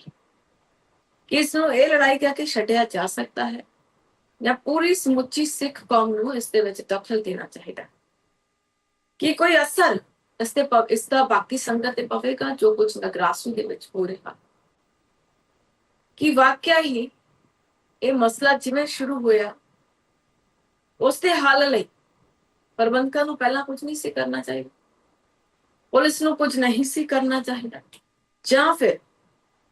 ਕਿ ਇਸ ਨੂੰ ਇਹ ਲੜਾਈ ਕਹਿ ਕੇ ਛੱਡਿਆ ਜਾ ਸਕਦਾ ਹੈ ਜਾਂ ਪੂਰੀ ਸਮੁੱਚੀ ਸਿੱਖ ਕੌਮ ਨੂੰ ਇਸ ਦੇ ਵਿੱਚ ਦਖਲ ਦੇਣਾ ਚਾਹੀਦਾ, ਕਿ ਕੋਈ ਅਸਰ ਇਸ ਦਾ ਬਾਕੀ ਸੰਗਤ ਤੇ ਪਵੇਗਾ ਜੋ ਕੁਝ ਨਗਰਾਸੂ ਦੇ ਵਿੱਚ ਹੋ ਰਿਹਾ। ਕਿ ਵਾਕਿਆ ਹੀ ਇਹ ਮਸਲਾ ਜਿਵੇਂ ਸ਼ੁਰੂ ਹੋਇਆ ਉਸ ਦੇ ਹੱਲ ਲਈ ਪ੍ਰਬੰਧਕਾਂ ਨੂੰ ਪਹਿਲਾਂ ਕੁਝ ਨਹੀਂ ਸੀ ਕਰਨਾ ਚਾਹੀਦਾ, ਪੁਲਿਸ ਨੂੰ ਕੁਝ ਨਹੀਂ ਸੀ ਕਰਨਾ ਚਾਹੀਦਾ, ਜਾਂ ਫਿਰ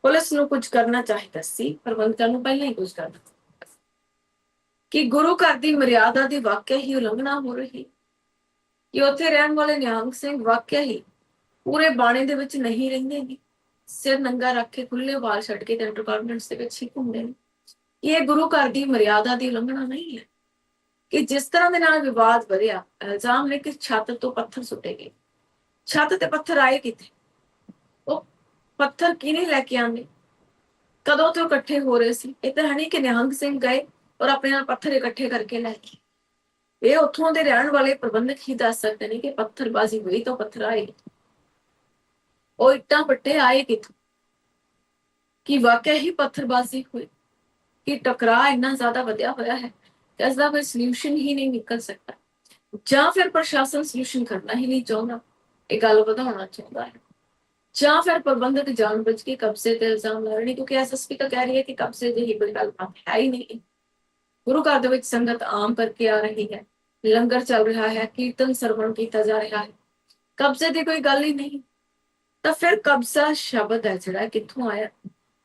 ਪੁਲਿਸ ਨੂੰ ਕੁਝ ਕਰਨਾ ਚਾਹੀਦਾ ਸੀ, ਪ੍ਰਬੰਧਕਾਂ ਨੂੰ ਪਹਿਲਾਂ ਹੀ ਕੁਝ ਕਰਨਾ ਚਾਹੀਦਾ ਸੀ। ਕਿ ਗੁਰੂ ਘਰ ਦੀ ਮਰਿਆਦਾ ਦੀ ਵਾਕਿਆ ਹੀ ਉਲੰਘਣਾ ਹੋ ਰਹੀ, ਕਿ ਉੱਥੇ ਰਹਿਣ ਵਾਲੇ ਨਿਹੰਗ ਸਿੰਘ ਵਾਕਿਆ ਹੀ ਪੂਰੇ ਬਾਣੇ ਦੇ ਵਿੱਚ ਨਹੀਂ ਰਹਿੰਦੇ ਨੇ, ਸਿਰ ਨੰਗਾ ਰੱਖ ਕੇ ਖੁੱਲੇ ਵਾਲ ਛੱਡ ਕੇ ਅੰਡਰਗਾਰਮੈਂਟਸ ਦੇ ਵਿੱਚ ਹੀ ਘੁੰਮਦੇ ਨੇ। ਇਹ ਗੁਰੂ ਘਰ ਦੀ ਮਰਿਆਦਾ ਦੀ ਉਲੰਘਣਾ ਨਹੀਂ ਹੈ। ਕਿ ਜਿਸ ਤਰ੍ਹਾਂ ਦੇ ਨਾਲ ਵਿਵਾਦ ਵਧਿਆ, ਇਲਜ਼ਾਮ ਨੇ ਕਿ ਛੱਤ ਤੋਂ ਪੱਥਰ ਸੁੱਟੇ ਗਏ। ਛੱਤ ਤੇ ਪੱਥਰ ਆਏ ਕਿੱਥੇ? ਉਹ ਪੱਥਰ ਕਿਹਨੇ ਲੈ ਕੇ ਆਂਦੇ? ਕਦੋਂ ਤੋਂ ਇਕੱਠੇ ਹੋ ਰਹੇ ਸੀ? ਇਹ ਤਾਂ ਹੈ ਨਹੀਂ ਕਿ ਨਿਹੰਗ ਸਿੰਘ ਗਏ ਔਰ ਆਪਣੇ ਨਾਲ ਪੱਥਰ ਇਕੱਠੇ ਕਰਕੇ ਲੈ ਗਏ। ਇਹ ਉੱਥੋਂ ਦੇ ਰਹਿਣ ਵਾਲੇ ਪ੍ਰਬੰਧਕ ਹੀ ਦੱਸ ਸਕਦੇ ਨੇ ਕਿ ਪੱਥਰਬਾਜ਼ੀ ਹੋਈ ਤਾਂ ਪੱਥਰ ਆਏ, ਉਹ ਇੱਟਾਂ ਪੱਟੇ ਆਏ ਕਿੱਥੋਂ? ਕਿ ਵਾਕਿਆ ਹੀ ਪੱਥਰਬਾਜ਼ੀ ਹੋਈ, ਕਿ ਟਕਰਾਅ ਇੰਨਾ ਜ਼ਿਆਦਾ ਵਧਿਆ ਹੋਇਆ ਹੈ ਕਿ ਇਸ ਦਾ ਕੋਈ ਸੋਲੂਸ਼ਨ ਹੀ ਨਹੀਂ ਨਿਕਲ ਸਕਦਾ, ਜਾਂ ਫਿਰ ਪ੍ਰਸ਼ਾਸਨ ਸੋਲੂਸ਼ਨ ਕਰਨਾ ਹੀ ਨਹੀਂ ਚਾਹੁੰਦਾ, ਇਹ ਗੱਲ ਵਧਾਉਣਾ ਚਾਹੁੰਦਾ ਹੈ, ਜਾਂ ਫਿਰ ਪ੍ਰਬੰਧਕ ਜਾਣਬੁੱਝ ਕੇ ਕਬਜ਼ੇ ਤੇ ਇਲਜ਼ਾਮ ਲਾ ਰਹੇ ਨੇ, ਕਿਉਂਕਿ ਐਸਐਸਪੀ ਤਾਂ ਕਹਿ ਰਹੀ ਹੈ ਕਿ ਕਬਜ਼ੇ ਦੀ ਕੋਈ ਗੱਲ ਹੈ ਹੀ ਨਹੀਂ। ਗੁਰੂ ਘਰ ਦੇ ਵਿੱਚ ਸੰਗਤ ਆਮ ਕਰਕੇ ਆ ਰਹੀ ਹੈ, ਲੰਗਰ ਚੱਲ ਰਿਹਾ ਹੈ, ਕੀਰਤਨ ਸਰਵਣ ਕੀਤਾ ਜਾ ਰਿਹਾ ਹੈ, ਕਬਜ਼ੇ ਦੀ ਕੋਈ ਗੱਲ ਹੀ ਨਹੀਂ। ਤਾਂ ਫਿਰ ਕਬਜ਼ਾ ਸ਼ਬਦ ਹੈ ਜਿਹੜਾ ਕਿੱਥੋਂ ਆਇਆ?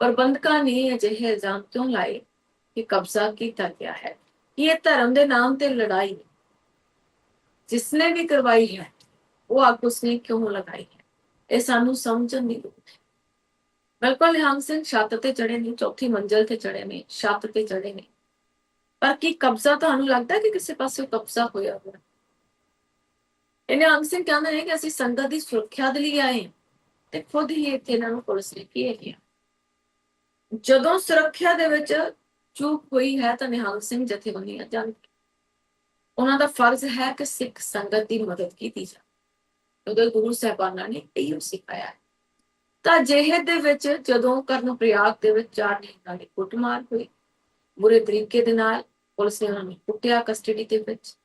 ਪ੍ਰਬੰਧਕਾਂ ਨੇ ਅਜਿਹੇ ਇਲਜ਼ਾਮ ਕਿਉਂ ਲਾਏ ਕਿ ਕਬਜ਼ਾ ਕੀਤਾ ਗਿਆ ਹੈ? ਕਿ ਇਹ ਧਰਮ ਦੇ ਨਾਮ ਤੇ ਲੜਾਈ ਜਿਸਨੇ ਵੀ ਕਰਵਾਈ ਹੈ ਉਹ ਅੱਗ ਉਸਨੇ ਕਿਉਂ ਲਗਾਈ ਹੈ? ਇਹ ਸਾਨੂੰ ਸਮਝਣ ਦੀ ਲੋੜ ਹੈ। ਬਿਲਕੁਲ ਨਿਹੰਗ ਸਿੰਘ ਛੱਤ ਤੇ ਚੜੇ ਨੇ, ਚੌਥੀ ਮੰਜ਼ਲ ਤੇ ਚੜੇ ਨੇ, ਛੱਤ ਤੇ ਚੜੇ ਨੇ, ਪਰ ਕੀ ਕਬਜ਼ਾ ਤੁਹਾਨੂੰ ਲੱਗਦਾ ਕਿ ਕਿਸੇ ਪਾਸੇ ਕਬਜ਼ਾ ਹੋਇਆ ਹੋਇਆ? ਇਹ ਨਿਹੰਗ ਸਿੰਘ ਕਹਿੰਦੇ ਨੇ ਕਿ ਅਸੀਂ ਸੰਗਤ ਦੀ ਸੁਰੱਖਿਆ ਦੇ ਲਈ ਆਏ ਤੇ ਖੁਦ ਹੀ ਇੱਥੇ ਇਹਨਾਂ ਨੂੰ ਪੁਲਿਸ ਨੇ ਕੀ ਗਿਆ। ਜਦੋਂ ਸੁਰੱਖਿਆ ਦੇ ਵਿੱਚ ਚੂਕ ਹੋਈ ਹੈ ਤਾਂ ਨਿਹੰਗ ਸਿੰਘ ਜਥੇਬੰਦੀਆਂ ਜਾਣਗੇ, ਉਹਨਾਂ ਦਾ ਫਰਜ਼ ਹੈ ਕਿ ਸਿੱਖ ਸੰਗਤ ਦੀ ਮਦਦ ਕੀਤੀ ਜਾਵੇ। ਉਹਦੇ ਗੁਰੂ ਸਾਹਿਬਾਨਾਂ ਨੇ ਇਹੀ ਸਿਖਾਇਆ ਹੈ। ਤਾਂ ਅਜਿਹੇ ਦੇ ਵਿੱਚ ਜਦੋਂ ਕਰਨ ਪ੍ਰਯਾਗ ਦੇ ਵਿੱਚ 4 ਨਿਹੰਗਾਂ ਦੀ ਕੁੱਟਮਾਰ ਹੋਈ, ਬੁਰੇ ਤਰੀਕੇ ਦੇ ਨਾਲ ਪੁਲਿਸ ਨੇ ਉਹਨਾਂ ਨੂੰ ਕੁੱਟਿਆ ਕਸਟਡੀ ਦੇ ਵਿੱਚ,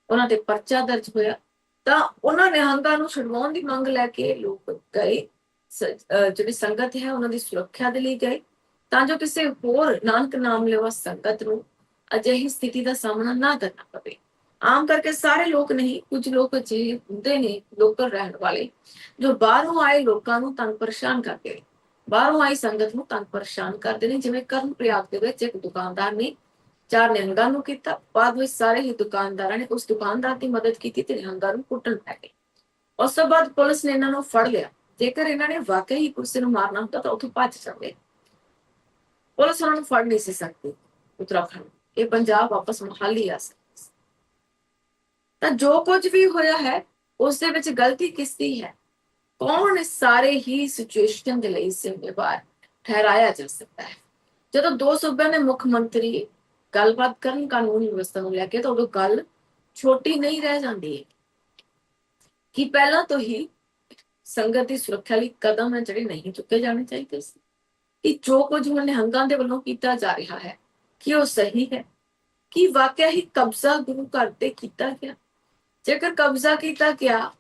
ਉਹਨਾਂ ਤੇ ਪਰਚਾ ਦਰਜ ਹੋਇਆ, ਤਾਂ ਉਹਨਾਂ ਨਿਹੰਗਾਂ ਨੂੰ ਛੁਡਵਾਉਣ ਦੀ ਮੰਗ ਲੈ ਕੇ ਲੋਕ ਗਏ, ਜਿਹੜੀ ਸੰਗਤ ਹੈ ਉਹਨਾਂ ਦੀ ਸੁਰੱਖਿਆ ਦੇ ਲਈ ਗਏ, ਤਾਂ ਜੋ ਕਿਸੇ ਹੋਰ ਨਾਨਕ ਨਾਮ ਲੈਵਾ ਸੰਗਤ ਨੂੰ ਅਜਿਹੀ ਸਥਿਤੀ ਦਾ ਸਾਹਮਣਾ ਨਾ ਕਰਨਾ ਪਵੇ। ਆਮ ਕਰਕੇ ਸਾਰੇ ਲੋਕ ਨਹੀਂ, ਕੁਝ ਲੋਕ ਅਜਿਹੇ ਹੁੰਦੇ ਨੇ ਲੋਕਲ ਰਹਿਣ ਵਾਲੇ ਜੋ ਬਾਹਰੋਂ ਆਏ ਲੋਕਾਂ ਨੂੰ ਤੰਗ ਪਰੇਸ਼ਾਨ ਕਰਦੇ ਨੇ, ਬਾਹਰੋਂ ਆਈ ਸੰਗਤ ਨੂੰ ਤੰਗ ਪਰੇਸ਼ਾਨ ਕਰਦੇ ਨੇ। ਜਿਵੇਂ ਕਰਨ ਪ੍ਰਯਾਗ ਦੇ ਵਿੱਚ ਇੱਕ ਦੁਕਾਨਦਾਰ ਨੇ 4 ਨਿਹੰਗਾਂ ਨੂੰ ਕੀਤਾ, ਬਾਅਦ ਵਿੱਚ ਸਾਰੇ ਹੀ ਦੁਕਾਨਦਾਰਾਂ ਨੇ ਉਸ ਦੁਕਾਨਦਾਰ ਦੀ ਮਦਦ ਕੀਤੀ ਤੇ ਨਿਹੰਗਾਂ ਨੂੰ ਕੁੱਟਣ ਪੈ ਗਏ। ਉਸ ਤੋਂ ਬਾਅਦ ਪੁਲਿਸ ਨੇ ਇਹਨਾਂ ਨੂੰ ਫੜ ਲਿਆ। ਜੇਕਰ ਇਹਨਾਂ ਨੇ ਵਾਕਈ ਹੀ ਕਿਸੇ ਨੂੰ ਮਾਰਨਾ ਹੁੰਦਾ ਤਾਂ ਉੱਥੋਂ ਭੱਜ ਜਾਂਦੇ, ਪੁਲਿਸ ਉਹਨਾਂ ਨੂੰ ਫੜ ਨਹੀਂ ਸੀ ਸਕਦੀ। ਉੱਤਰਾਖੰਡ, ਇਹ ਪੰਜਾਬ ਵਾਪਸ ਮੁਹਾਲੀ ਆ ਸਕਦੀ। ਤਾਂ ਜੋ ਕੁਝ ਵੀ ਹੋਇਆ ਹੈ ਉਸ ਦੇ ਵਿੱਚ ਗਲਤੀ ਕਿਸ ਦੀ ਹੈ? ਕੌਣ ਇਸ ਸਾਰੇ ਹੀ ਸਿਚੁਏਸ਼ਨ ਦੇ ਲਈ ਜ਼ਿੰਮੇਵਾਰ ਠਹਿਰਾਇਆ ਜਾ ਸਕਦਾ ਹੈ? ਜਦੋਂ ਦੋ ਸੂਬਿਆਂ ਦੇ ਮੁੱਖ ਮੰਤਰੀ ਗੱਲਬਾਤ ਕਰਨ ਕਾਨੂੰਨ ਵਿਵਸਥਾ ਨੂੰ ਲੈ ਕੇ, ਤਾਂ ਉਦੋਂ ਗੱਲ ਛੋਟੀ ਨਹੀਂ ਰਹਿ ਜਾਂਦੀ ਹੈ ਕਿ ਪਹਿਲਾਂ ਤੋਂ ਹੀ ਸੰਗਤ ਦੀ ਸੁਰੱਖਿਆ ਲਈ ਕਦਮ ਹੈ ਜਿਹੜੇ ਨਹੀਂ ਚੁੱਕੇ ਜਾਣੇ ਚਾਹੀਦੇ ਸੀ। ਕਿ ਜੋ ਕੁਝ ਹੁਣ ਨਿਹੰਗਾਂ ਦੇ ਵੱਲੋਂ ਕੀਤਾ ਜਾ ਰਿਹਾ ਹੈ ਕਿ ਉਹ ਸਹੀ ਹੈ? ਕਿ ਵਾਕਿਆ ਹੀ ਕਬਜ਼ਾ ਗੁਰੂ ਘਰ ਤੇ ਕੀਤਾ ਗਿਆ? ਜੇਕਰ ਕਬਜ਼ਾ ਕੀਤਾ ਗਿਆ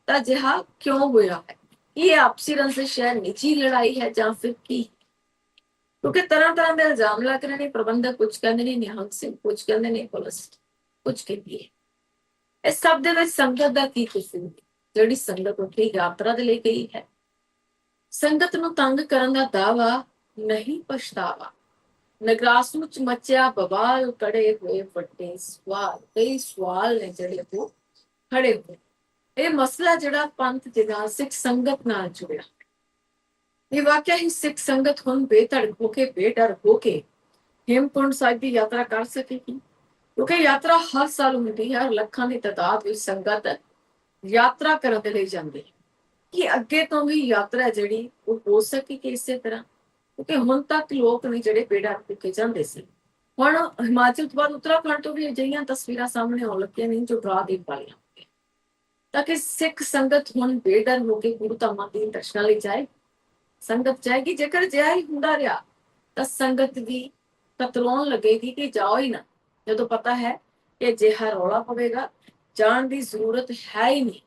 ਤਾਂ ਅਜਿਹਾ ਕਿਉਂ ਹੋਇਆ ਹੈ? ਇਹ ਆਪਸੀ ਰੰਜਿਸ਼ ਹੈ, ਨਿੱਜੀ ਲੜਾਈ ਹੈ, ਜਾਂ ਫਿਰ ਕੀ? ਕਿਉਂਕਿ ਤਰ੍ਹਾਂ ਤਰ੍ਹਾਂ ਦੇ ਇਲਜ਼ਾਮ ਲੱਗ ਰਹੇ ਨੇ। ਪ੍ਰਬੰਧਕ ਕੁਝ ਕਹਿੰਦੇ ਨੇ, ਨਿਹੰਗ ਸਿੰਘ ਕੁਝ ਕਹਿੰਦੇ ਨੇ, ਪੁਲਿਸ ਕੁਝ ਕਹਿੰਦੀ ਹੈ। ਇਸ ਸਭ ਦੇ ਵਿੱਚ ਸੰਗਤ ਦਾ ਕੀ ਕਸੂਰ? ਜਿਹੜੀ ਸੰਗਤ ਉੱਥੇ ਯਾਤਰਾ ਦੇ ਲਈ ਗਈ ਹੈ। ਸੰਗਤ ਨੂੰ ਤੰਗ ਕਰਨ ਦਾ ਦਾਵਾ ਨਹੀਂ, ਪਛਤਾਵਾ। ਨਗਰਾਸ ਵਿੱਚ ਮਚਿਆ ਬਵਾਲ, ਕੜੇ ਹੋਏ ਵੱਡੇ ਸਵਾਲ। ਕਈ ਸਵਾਲ ਨੇ ਜਿਹੜੇ ਉਹ ਖੜੇ ਹੋਏ। ਇਹ ਮਸਲਾ ਜਿਹੜਾ ਪੰਥ ਦੇ ਨਾਲ, ਸਿੱਖ ਸੰਗਤ ਨਾਲ ਜੁੜਿਆ, ਇਹ ਵਾਕਿਆ ਹੀ ਸਿੱਖ ਸੰਗਤ ਹੁਣ ਬੇਧੜਕ ਹੋ ਕੇ, ਬੇਡਰ ਹੋ ਕੇ ਹੇਮਕੁੰਟ ਸਾਹਿਬ ਦੀ ਯਾਤਰਾ ਕਰ ਸਕੇਗੀ? ਕਿਉਂਕਿ ਯਾਤਰਾ ਹਰ ਸਾਲ ਹੁੰਦੀ ਹੈ, ਲੱਖਾਂ ਦੀ ਤਾਦਾਦ ਵਿੱਚ ਸੰਗਤ ਯਾਤਰਾ ਕਰਨ ਦੇ ਲਈ ਜਾਂਦੀ ਹੈ। ਕਿ ਅੱਗੇ ਤੋਂ ਵੀ ਯਾਤਰਾ ਜਿਹੜੀ ਉਹ ਹੋ ਸਕੇਗੀ ਇਸੇ ਤਰ੍ਹਾਂ? ਕਿਉਂਕਿ ਹੁਣ ਤੱਕ ਲੋਕ ਨੇ ਜਿਹੜੇ ਬੇਡਰ ਹੋ ਕੇ ਜਾਂਦੇ ਸੀ। ਹੁਣ ਹਿਮਾਚਲ ਤੋਂ ਬਾਅਦ ਉੱਤਰਾਖੰਡ ਤੋਂ ਵੀ ਅਜਿਹੀਆਂ ਤਸਵੀਰਾਂ ਸਾਹਮਣੇ ਆਉਣ ਲੱਗੀਆਂ ਨੇ ਜੋ ਡਰਾ ਦੇਣ ਵਾਲੀਆਂ, ਤਾਂ ਕਿ ਸਿੱਖ ਸੰਗਤ ਹੁਣ ਬੇਡਰ ਹੋ ਕੇ ਗੁਰੂ ਧਾਮਾਂ ਦੇ ਦਰਸ਼ਨਾਂ ਲਈ ਜਾਏ। ਸੰਗਤ ਜਾਏਗੀ। ਜੇਕਰ ਜਿਹਾ ਹੀ ਹੁੰਦਾ ਰਿਹਾ ਤਾਂ ਸੰਗਤ ਵੀ ਕਤਰਾਉਣ ਲੱਗੇਗੀ ਕਿ ਜਾਓ ਹੀ ਨਾ, ਜਦੋਂ ਪਤਾ ਹੈ ਕਿ ਅਜਿਹਾ ਰੌਲਾ ਪਵੇਗਾ, ਜਾਣ ਦੀ ਜ਼ਰੂਰਤ ਹੈ ਹੀ ਨਹੀਂ।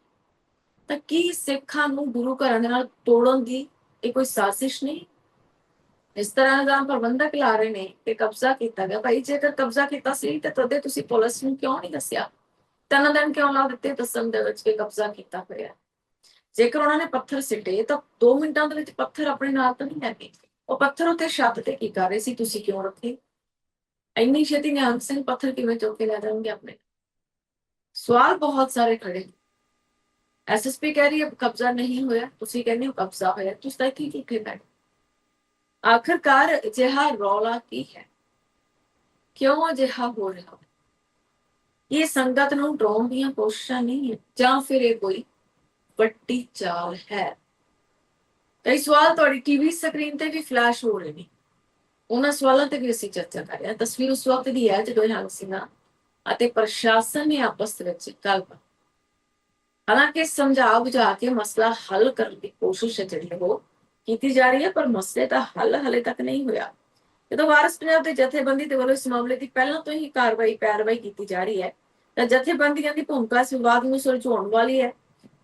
ਤਾਂ ਕੀ ਸਿੱਖਾਂ ਨੂੰ ਗੁਰੂ ਘਰਾਂ ਦੇ ਨਾਲ ਤੋੜਨ ਦੀ ਇਹ ਕੋਈ ਸਾਜ਼ਿਸ਼ ਨਹੀਂ? ਇਸ ਤਰ੍ਹਾਂ ਦਾ ਪ੍ਰਬੰਧਕ ਲਾ ਰਹੇ ਨੇ ਕਿ ਕਬਜ਼ਾ ਕੀਤਾ ਗਿਆ। ਭਾਈ ਜੇਕਰ ਕਬਜ਼ਾ ਕੀਤਾ ਸੀ ਤੇ ਤਦੇ ਤੁਸੀਂ ਪੁਲਿਸ ਨੂੰ ਕਿਉਂ ਨਹੀਂ ਦੱਸਿਆ? 3 ਦਿਨ ਕਿਉਂ ਲਾ ਦਿੱਤੇ ਦੱਸਣ ਦੇ ਵਿੱਚ ਕਿ ਕਬਜ਼ਾ ਕੀਤਾ ਹੋਇਆ? ਜੇਕਰ ਉਹਨਾਂ ਨੇ ਪੱਥਰ ਸਿੱਟੇ ਤਾਂ 2 ਮਿੰਟਾਂ ਦੇ ਵਿੱਚ ਪੱਥਰ ਆਪਣੇ ਨਾਲ ਤਾਂ ਨਹੀਂ ਲੈ ਗਏ। ਉਹ ਪੱਥਰ ਉੱਤੇ ਛੱਤ ਤੇ ਕੀ ਕਰ ਰਹੇ ਸੀ? ਤੁਸੀਂ ਕਿਉਂ ਰੱਖੇ? ਇੰਨੀ ਛੇਤੀ ਨਿਹੰਗ ਸਿੰਘ ਪੱਥਰ ਕਿਵੇਂ ਚੁੱਕ ਕੇ ਲੈ ਜਾਣਗੇ ਆਪਣੇ? ਸਵਾਲ ਬਹੁਤ ਸਾਰੇ ਖੜੇ। ਐਸਐਸਪੀ ਕਹਿ ਰਹੀ ਹੈ ਕਬਜ਼ਾ ਨਹੀਂ ਹੋਇਆ, ਤੁਸੀਂ ਕਹਿੰਦੇ ਹੋ ਕਬਜ਼ਾ ਹੋਇਆ। ਤੁਸੀਂ ਤਾਂ ਇੱਥੇ ਕਿੱਥੇ ਬੈਠੇ? ਆਖਰਕਾਰ ਅਜਿਹਾ ਰੌਲਾ ਕੀ ਹੈ? ਕਿਉਂ ਅਜਿਹਾ ਹੋ ਰਿਹਾ? ਇਹ ਸੰਗਤ ਨੂੰ ਡਰਾਉਣ ਦੀਆਂ ਕੋਸ਼ਿਸ਼ਾਂ ਨਹੀਂ ਹੈ, ਜਾਂ ਫਿਰ ਇਹ ਕੋਈ ਵੱਡੀ ਚਾਲ ਹੈ? ਕਈ ਸਵਾਲ ਤੁਹਾਡੀ ਟੀਵੀ ਸਕਰੀਨ ਤੇ ਵੀ ਫਲੈਸ਼ ਹੋ ਰਹੇ ਨੇ। ਉਹਨਾਂ ਸਵਾਲਾਂ ਤੇ ਵੀ ਅਸੀਂ ਚਰਚਾ ਕਰ ਰਹੇ ਹਾਂ। ਤਸਵੀਰ ਉਸ ਵਕਤ ਦੀ ਹੈ ਜਦੋਂ ਨਿਹੰਗ ਸਿੰਘਾਂ ਅਤੇ ਪ੍ਰਸ਼ਾਸਨ ਨੇ ਆਪਸ ਵਿੱਚ ਗੱਲਬਾਤ, ਹਾਲਾਂਕਿ ਸਮਝਾ ਬੁਝਾ ਕੇ ਮਸਲਾ ਹੱਲ ਕਰਨ ਦੀ ਕੋਸ਼ਿਸ਼ ਜਿਹੜੀ ਉਹ ਕੀਤੀ ਜਾ ਰਹੀ ਹੈ, ਪਰ ਮਸਲੇ ਦਾ ਹੱਲ ਹਲੇ ਤੱਕ ਨਹੀਂ ਹੋਇਆ। ਜਦੋਂ ਵਾਰਿਸ ਪੰਜਾਬ ਦੇ ਜਥੇਬੰਦੀ ਦੇ ਵੱਲੋਂ ਇਸ ਮਾਮਲੇ ਦੀ ਪਹਿਲਾਂ ਤੋਂ ਹੀ ਪੈਰਵਾਈ ਕੀਤੀ ਜਾ ਰਹੀ ਹੈ, ਤਾਂ ਜਥੇਬੰਦੀਆਂ ਦੀ ਭੂਮਿਕਾ ਇਸ ਵਿਵਾਦ ਨੂੰ ਸੁਲਝਾਉਣ ਵਾਲੀ ਹੈ,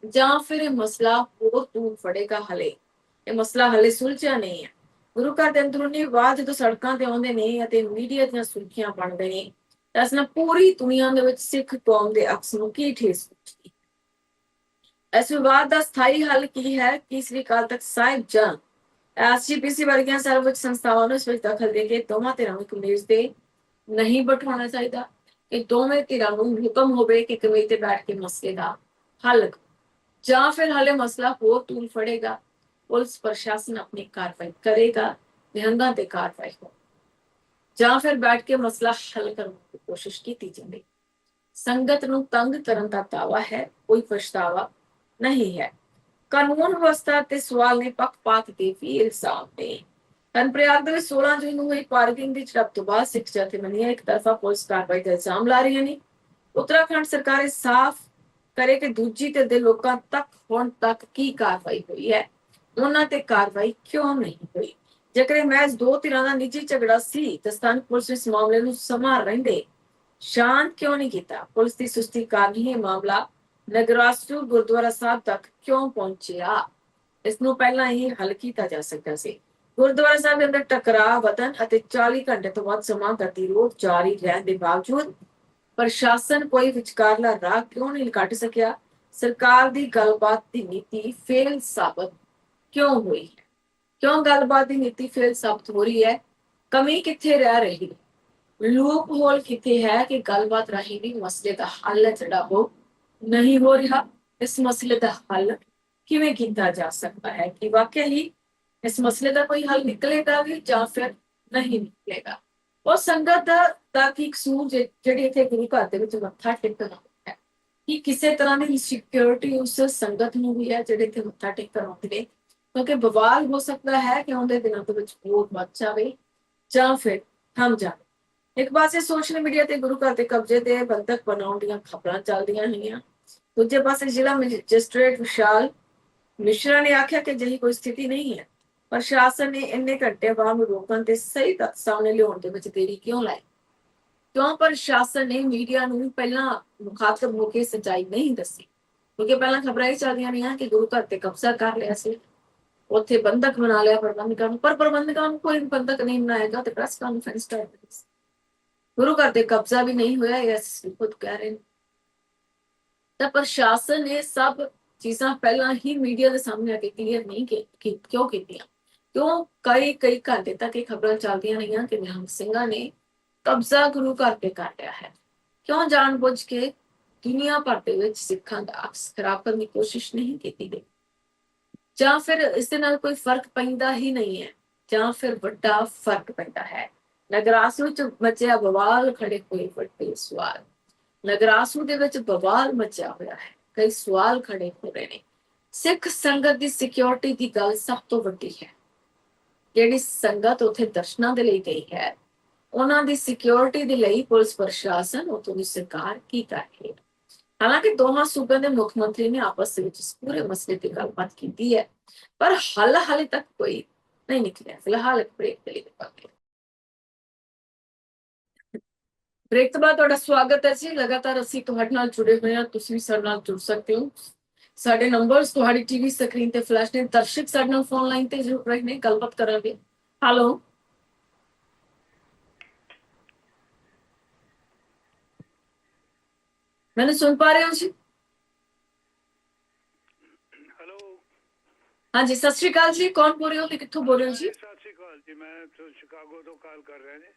ਜਾਂ ਫਿਰ ਇਹ ਮਸਲਾ ਹੋਰ ਦੂਰ ਫੜੇਗਾ? ਹਲੇ ਇਹ ਮਸਲਾ ਹਲੇ ਸੁਲਝਿਆ ਨਹੀਂ ਹੈ। ਗੁਰੂ ਘਰ ਦੇ ਅੰਦਰੂਨੀ ਵਿਵਾਦ ਜਦੋਂ ਸੜਕਾਂ ਤੇ ਆਉਂਦੇ ਨੇ ਅਤੇ ਮੀਡੀਆ ਦੀਆਂ ਸੁਰਖੀਆਂ ਬਣਦੇ ਨੇ, ਤਾਂ ਇਸ ਨਾਲ ਪੂਰੀ ਦੁਨੀਆ ਦੇ ਵਿੱਚ ਸਿੱਖ ਕੌਮ ਦੇ ਅਕਸ ਨੂੰ ਕੀ ਠੇਸ ਪਹੁੰਚਦੀ? ਇਸ ਵਿਵਾਦ ਦਾ ਸਥਾਈ ਹੱਲ ਕੀ ਹੈ? ਕਿ ਸ੍ਰੀ ਅਕਾਲ ਤਖਤ ਸਾਹਿਬ ਜਾਂ ਐਸਜੀਪੀਸੀ ਵਰਗੀਆਂ ਸਰਵਉੱਚ ਸੰਸਥਾਵਾਂ ਨੂੰ ਇਸ ਵਿੱਚ ਦਖਲ ਦੇ ਕੇ ਦੋਵਾਂ ਧਿਰਾਂ ਨੂੰ ਇੱਕ ਮੇਜ਼ ਤੇ ਨਹੀਂ ਬਿਠਾਉਣਾ ਚਾਹੀਦਾ। ਕਿ ਦੋਵੇਂ ਧਿਰਾਂ ਨੂੰ ਹੁਕਮ ਹੋਵੇ ਕਿ ਕਮੇਟੀ ਤੇ ਬੈਠ ਕੇ ਮਸਲੇ ਦਾ ਹੱਲ ਕਰੋ, ਜਾਂ ਫਿਰ ਹਲੇ ਮਸਲਾ ਹੋਰ ਤੂਲ ਫੜੇਗਾ, ਪੁਲਿਸ ਪ੍ਰਸ਼ਾਸਨ ਆਪਣੀ ਕਾਰਵਾਈ ਕਰੇਗਾ, ਨਿਹੰਗਾਂ ਤੇ ਕਾਰਵਾਈ ਹੋ, ਜਾਂ ਫਿਰ ਬੈਠ ਕੇ ਮਸਲਾ ਹੱਲ ਕਰਨ ਦੀ ਕੋਸ਼ਿਸ਼ ਕੀਤੀ ਜਾਵੇ। ਸੰਗਤ ਨੂੰ ਤੰਗ ਕਰਨ ਦਾ ਦਾਵਾ ਹੈ, ਕੋਈ ਪਛਤਾਵਾ ਨਹੀਂ ਹੈ। ਕਾਨੂੰਨ ਵਿਵਸਥਾ ਤੇ ਸਵਾਲ ਨੇ, ਪੱਖਪਾਤ ਦੇ ਵੀ ਇਲਜ਼ਾਮ ਨੇ। ਪ੍ਰਯਾਗ ਦੇ ਵਿੱਚ 16 ਜੂਨ ਨੂੰ ਹੋਈ ਪਾਰਕਿੰਗ ਦੀ ਝੜਪ ਤੋਂ ਬਾਅਦ ਸਿੱਖ ਜਥੇਬੰਦੀਆਂ ਇੱਕ ਤਰਫਾ ਪੁਲਿਸ ਕਾਰਵਾਈ ਦਾ ਇਲਜ਼ਾਮ ਲਾ ਰਹੀਆਂ ਨੇ। ਉੱਤਰਾਖੰਡ ਸਰਕਾਰ ਸਾਫ਼ ਕਰੇ ਕਿ ਦੂਜੀ ਧਿਰ ਦੇ ਲੋਕਾਂ ਤੱਕ ਹੁਣ ਤੱਕ ਕੀ ਕਾਰਵਾਈ ਹੋਈ ਹੈ, ਉਹਨਾਂ ਤੇ ਕਾਰਵਾਈ ਕਿਉਂ ਨਹੀਂ ਹੋਈ। ਜੇਕਰ ਇਹ ਮਹਿਜ਼ 2 ਧਿਰਾਂ ਦਾ ਨਿੱਜੀ ਝਗੜਾ ਸੀ ਤਾਂ ਸਥਾਨਕ ਪੁਲਿਸ ਇਸ ਮਾਮਲੇ ਨੂੰ ਸਮਾਂ ਰਹਿੰਦੇ ਸ਼ਾਂਤ ਕਿਉਂ ਨਹੀਂ ਕੀਤਾ? ਪੁਲਿਸ ਦੀ ਸੁਸਤੀ ਕਾਰਨ ਹੀ ਇਹ ਮਾਮਲਾ ਨਗਰਾਸੂ ਗੁਰਦੁਆਰਾ ਸਾਹਿਬ ਤੱਕ ਕਿਉਂ ਪਹੁੰਚਿਆ? ਇਸ ਨੂੰ ਪਹਿਲਾਂ ਹੀ ਹੱਲ ਕੀਤਾ ਜਾ ਸਕਦਾ ਸੀ। ਗੁਰਦੁਆਰਾ ਸਾਹਿਬ ਦੇ ਅੰਦਰ ਟਕਰਾਅ ਵਧਣ ਅਤੇ 40 ਘੰਟੇ ਤੋਂ ਵੱਧ ਸਮਾਂ ਗਤੀਰੋਧ ਜਾਰੀ ਰਹਿਣ ਦੇ ਬਾਵਜੂਦ ਪ੍ਰਸ਼ਾਸਨ ਕੋਈ ਵਿਚਕਾਰਲਾ ਰਾਹ ਕਿਉਂ ਨਹੀਂ ਕੱਢ ਸਕਿਆ? ਸਰਕਾਰ ਦੀ ਗੱਲਬਾਤ ਦੀ ਨੀਤੀ ਫੇਲ ਸਾਬਤ ਕਿਉਂ ਹੋਈ ਹੈ? क्यों गलबात की नीति फेल साबित हो रही है? कमी किथे रह रही है? लूप होल किथे है कि गलबात राही भी मसले का हल है जड़ा वो नहीं हो रहा? इस मसले का हल किवें कीता जा सकता है कि वाकई ही इस मसले का कोई हल निकलेगा भी या फिर नहीं निकलेगा? और संगत ਦਾ ਕੀ ਕਸੂਰ ਜਿਹੜੀ ਇੱਥੇ ਗੁਰੂ ਘਰ ਦੇ ਵਿੱਚ ਮੱਥਾ ਟੇਕਣ ਹੈ ਕਿ ਕਿਸੇ ਤਰ੍ਹਾਂ ਦੀ ਸਿਕਿਉਰਿਟੀ ਉਸ ਸੰਗਤ ਨੂੰ ਵੀ ਹੈ ਜਿਹੜੇ ਇੱਥੇ ਮੱਥਾ ਟੇਕਣ ਆਉਂਦੇ ਨੇ ਕਿਉਂਕਿ ਬਵਾਲ ਹੋ ਸਕਦਾ ਹੈ ਕਿ ਆਉਂਦੇ ਦਿਨਾਂ ਦੇ ਵਿੱਚ ਬਹੁਤ ਵੱਧ ਜਾਵੇ ਜਾਂ ਫਿਰ ਥੰਮ ਜਾਵੇ। ਇੱਕ ਪਾਸੇ ਸੋਸ਼ਲ ਮੀਡੀਆ ਤੇ ਗੁਰੂ ਘਰ ਦੇ ਕਬਜ਼ੇ ਤੇ ਬੰਦਕ ਬਣਾਉਣ ਦੀਆਂ ਖਬਰਾਂ ਚੱਲਦੀਆਂ ਹੋਈਆਂ, ਦੂਜੇ ਪਾਸੇ ਜ਼ਿਲ੍ਹਾ ਮੈਜਿਸਟ੍ਰੇਟ ਵਿਸ਼ਾਲ ਮਿਸ਼ਰਾ ਨੇ ਆਖਿਆ ਕਿ ਅਜਿਹੀ ਕੋਈ ਸਥਿਤੀ ਨਹੀਂ ਹੈ। ਪ੍ਰਸ਼ਾਸਨ ਨੇ ਇੰਨੇ ਘੰਟੇ ਬਾਅਦ ਨੂੰ ਰੋਕਣ ਤੇ ਸਹੀ ਤੱਥ ਸਾਹਮਣੇ ਲਿਆਉਣ ਦੇ ਵਿੱਚ ਦੇਰੀ ਕਿਉਂ ਲਾਈ? ਕਿਉਂ ਪ੍ਰਸ਼ਾਸਨ ਨੇ ਮੀਡੀਆ ਨੂੰ ਪਹਿਲਾਂ ਮੁਖਾਤਬ ਹੋ ਕੇ ਸੱਚਾਈ ਨਹੀਂ ਦੱਸੀ? ਕਿਉਂਕਿ ਪਹਿਲਾਂ ਖਬਰਾਂ ਇਹ ਚੱਲਦੀਆਂ ਰਹੀਆਂ ਕਿ ਗੁਰੂ ਘਰ ਤੇ ਕਬਜ਼ਾ ਕਰ ਲਿਆ ਸੀ, ਉੱਥੇ ਬੰਦਕ ਬਣਾ ਲਿਆ ਪ੍ਰਬੰਧਕਾਂ ਨੂੰ, ਪਰ ਪ੍ਰਬੰਧਕਾਂ ਨੂੰ ਕੋਈ ਬੰਦਕ ਨਹੀਂ ਬਣਾਏਗਾ ਤੇ ਪ੍ਰੈਸ ਕਾਨਫਰੰਸ ਕਰ ਦਿੱਤੀ। ਗੁਰੂ ਘਰ ਤੇ ਕਬਜ਼ਾ ਵੀ ਨਹੀਂ ਹੋਇਆ, ਇਹ ਅਸੀਂ ਖੁਦ ਕਹਿ ਰਹੇ ਨੇ। ਤਾਂ ਪ੍ਰਸ਼ਾਸਨ ਨੇ ਸਭ ਚੀਜ਼ਾਂ ਪਹਿਲਾਂ ਹੀ ਮੀਡੀਆ ਦੇ ਸਾਹਮਣੇ ਆ ਕੇ ਕਲੀਅਰ ਨਹੀਂ ਕਿਉਂ ਕੀਤੀਆਂ? ਕਿਉਂ ਕਈ ਘੰਟੇ ਤੱਕ ਇਹ ਖਬਰਾਂ ਚੱਲਦੀਆਂ ਰਹੀਆਂ ਕਿ ਨਿਹੰਗ ਸਿੰਘਾਂ ਨੇ ਕਬਜ਼ਾ ਗੁਰੂ ਘਰ ਤੇ ਕਰ ਲਿਆ ਹੈ? ਕਿਉਂ ਜਾਣਬੁੱਝ ਕੇ ਦੁਨੀਆ ਭਰ ਦੇ ਵਿੱਚ ਸਿੱਖਾਂ ਦਾ ਅਕਸ ਖਰਾਬ ਕਰਨ ਦੀ ਕੋਸ਼ਿਸ਼ ਨਹੀਂ ਕੀਤੀ ਗਈ? ਜਾਂ ਫਿਰ ਇਸ ਦੇ ਨਾਲ ਕੋਈ ਫਰਕ ਪੈਂਦਾ ਹੀ ਨਹੀਂ ਹੈ, ਜਾਂ ਫਿਰ ਵੱਡਾ ਫਰਕ ਪੈਂਦਾ ਹੈ? ਨਗਰਾਸੂ ਚ ਮਚਿਆ ਬਵਾਲ, ਖੜੇ ਹੋਏ ਵੱਡੇ ਸਵਾਲ। ਨਗਰਾਸੂ ਦੇ ਵਿੱਚ ਬਵਾਲ ਮਚਿਆ ਹੋਇਆ ਹੈ, ਕਈ ਸਵਾਲ ਖੜੇ ਹੋ ਰਹੇ ਨੇ। ਸਿੱਖ ਸੰਗਤ ਦੀ ਸਿਕਿਉਰਿਟੀ ਦੀ ਗੱਲ ਸਭ ਤੋਂ ਵੱਡੀ ਹੈ। ਜਿਹੜੀ ਸੰਗਤ ਉੱਥੇ ਦਰਸ਼ਨਾਂ ਦੇ ਲਈ ਗਈ ਹੈ, ਉਹਨਾਂ ਦੀ ਸਿਕਿਉਰਿਟੀ ਦੇ ਲਈ ਪੁਲਿਸ ਪ੍ਰਸ਼ਾਸਨ, ਉੱਥੋਂ ਦੀ ਸਰਕਾਰ ਕੀ ਕਰ ਰਹੀ ਹੈ? ਹਾਲਾਂਕਿ ਦੋਹਾਂ ਸੂਬਿਆਂ ਦੇ ਮੁੱਖ ਮੰਤਰੀ ਨੇ ਆਪਸ ਵਿੱਚ ਇਸ ਪੂਰੇ ਮਸਲੇ ਤੇ ਗੱਲਬਾਤ ਕੀਤੀ ਹੈ, ਪਰ ਹੱਲ ਹਾਲੇ ਤੱਕ ਕੋਈ ਨਹੀਂ ਨਿਕਲਿਆ। ਫਿਲਹਾਲ ਇੱਕ ਬ੍ਰੇਕ ਦੇ ਲਈ ਬ੍ਰੇਕ ਤੋਂ ਬਾਅਦ ਤੁਹਾਡਾ ਸਵਾਗਤ ਹੈ ਜੀ। ਲਗਾਤਾਰ ਅਸੀਂ ਤੁਹਾਡੇ ਨਾਲ ਜੁੜੇ ਹੋਏ ਹਾਂ, ਤੁਸੀਂ ਵੀ ਸਾਡੇ ਨਾਲ ਜੁੜ ਸਕਦੇ ਹੋ। ਸਾਡੇ ਨੰਬਰਸ ਤੁਹਾਡੀ ਟੀਵੀ ਸਕਰੀਨ ਤੇ ਫਲੈਸ਼ ਨੇ। ਦਰਸ਼ਕ ਸਾਡੇ ਨਾਲ ਫੋਨ ਲਾਈਨ ਤੇ ਜੁੜ ਰਹੇ ਨੇ, ਗੱਲਬਾਤ ਕਰਾਂਗੇ। ਹੈਲੋ, ਮੈਨੂੰ ਸੁਣ ਪਾ ਰਹੇ ਹੋ ਜੀ? ਹੈਲੋ, ਹਾਂਜੀ, ਸਤਿ ਸ਼੍ਰੀ ਅਕਾਲ ਜੀ। ਕੌਣ ਬੋਲ ਰਹੇ ਹੋ ਤੇ ਕਿੱਥੋਂ ਬੋਲ ਰਹੇ ਹੋ ਜੀ? ਸਤਿ ਸ਼੍ਰੀ ਅਕਾਲ ਜੀ, ਮੈਂ ਸ਼ਿਕਾਗੋ ਤੋਂ ਕਾਲ ਕਰ ਰਿਹਾ ਜੀ।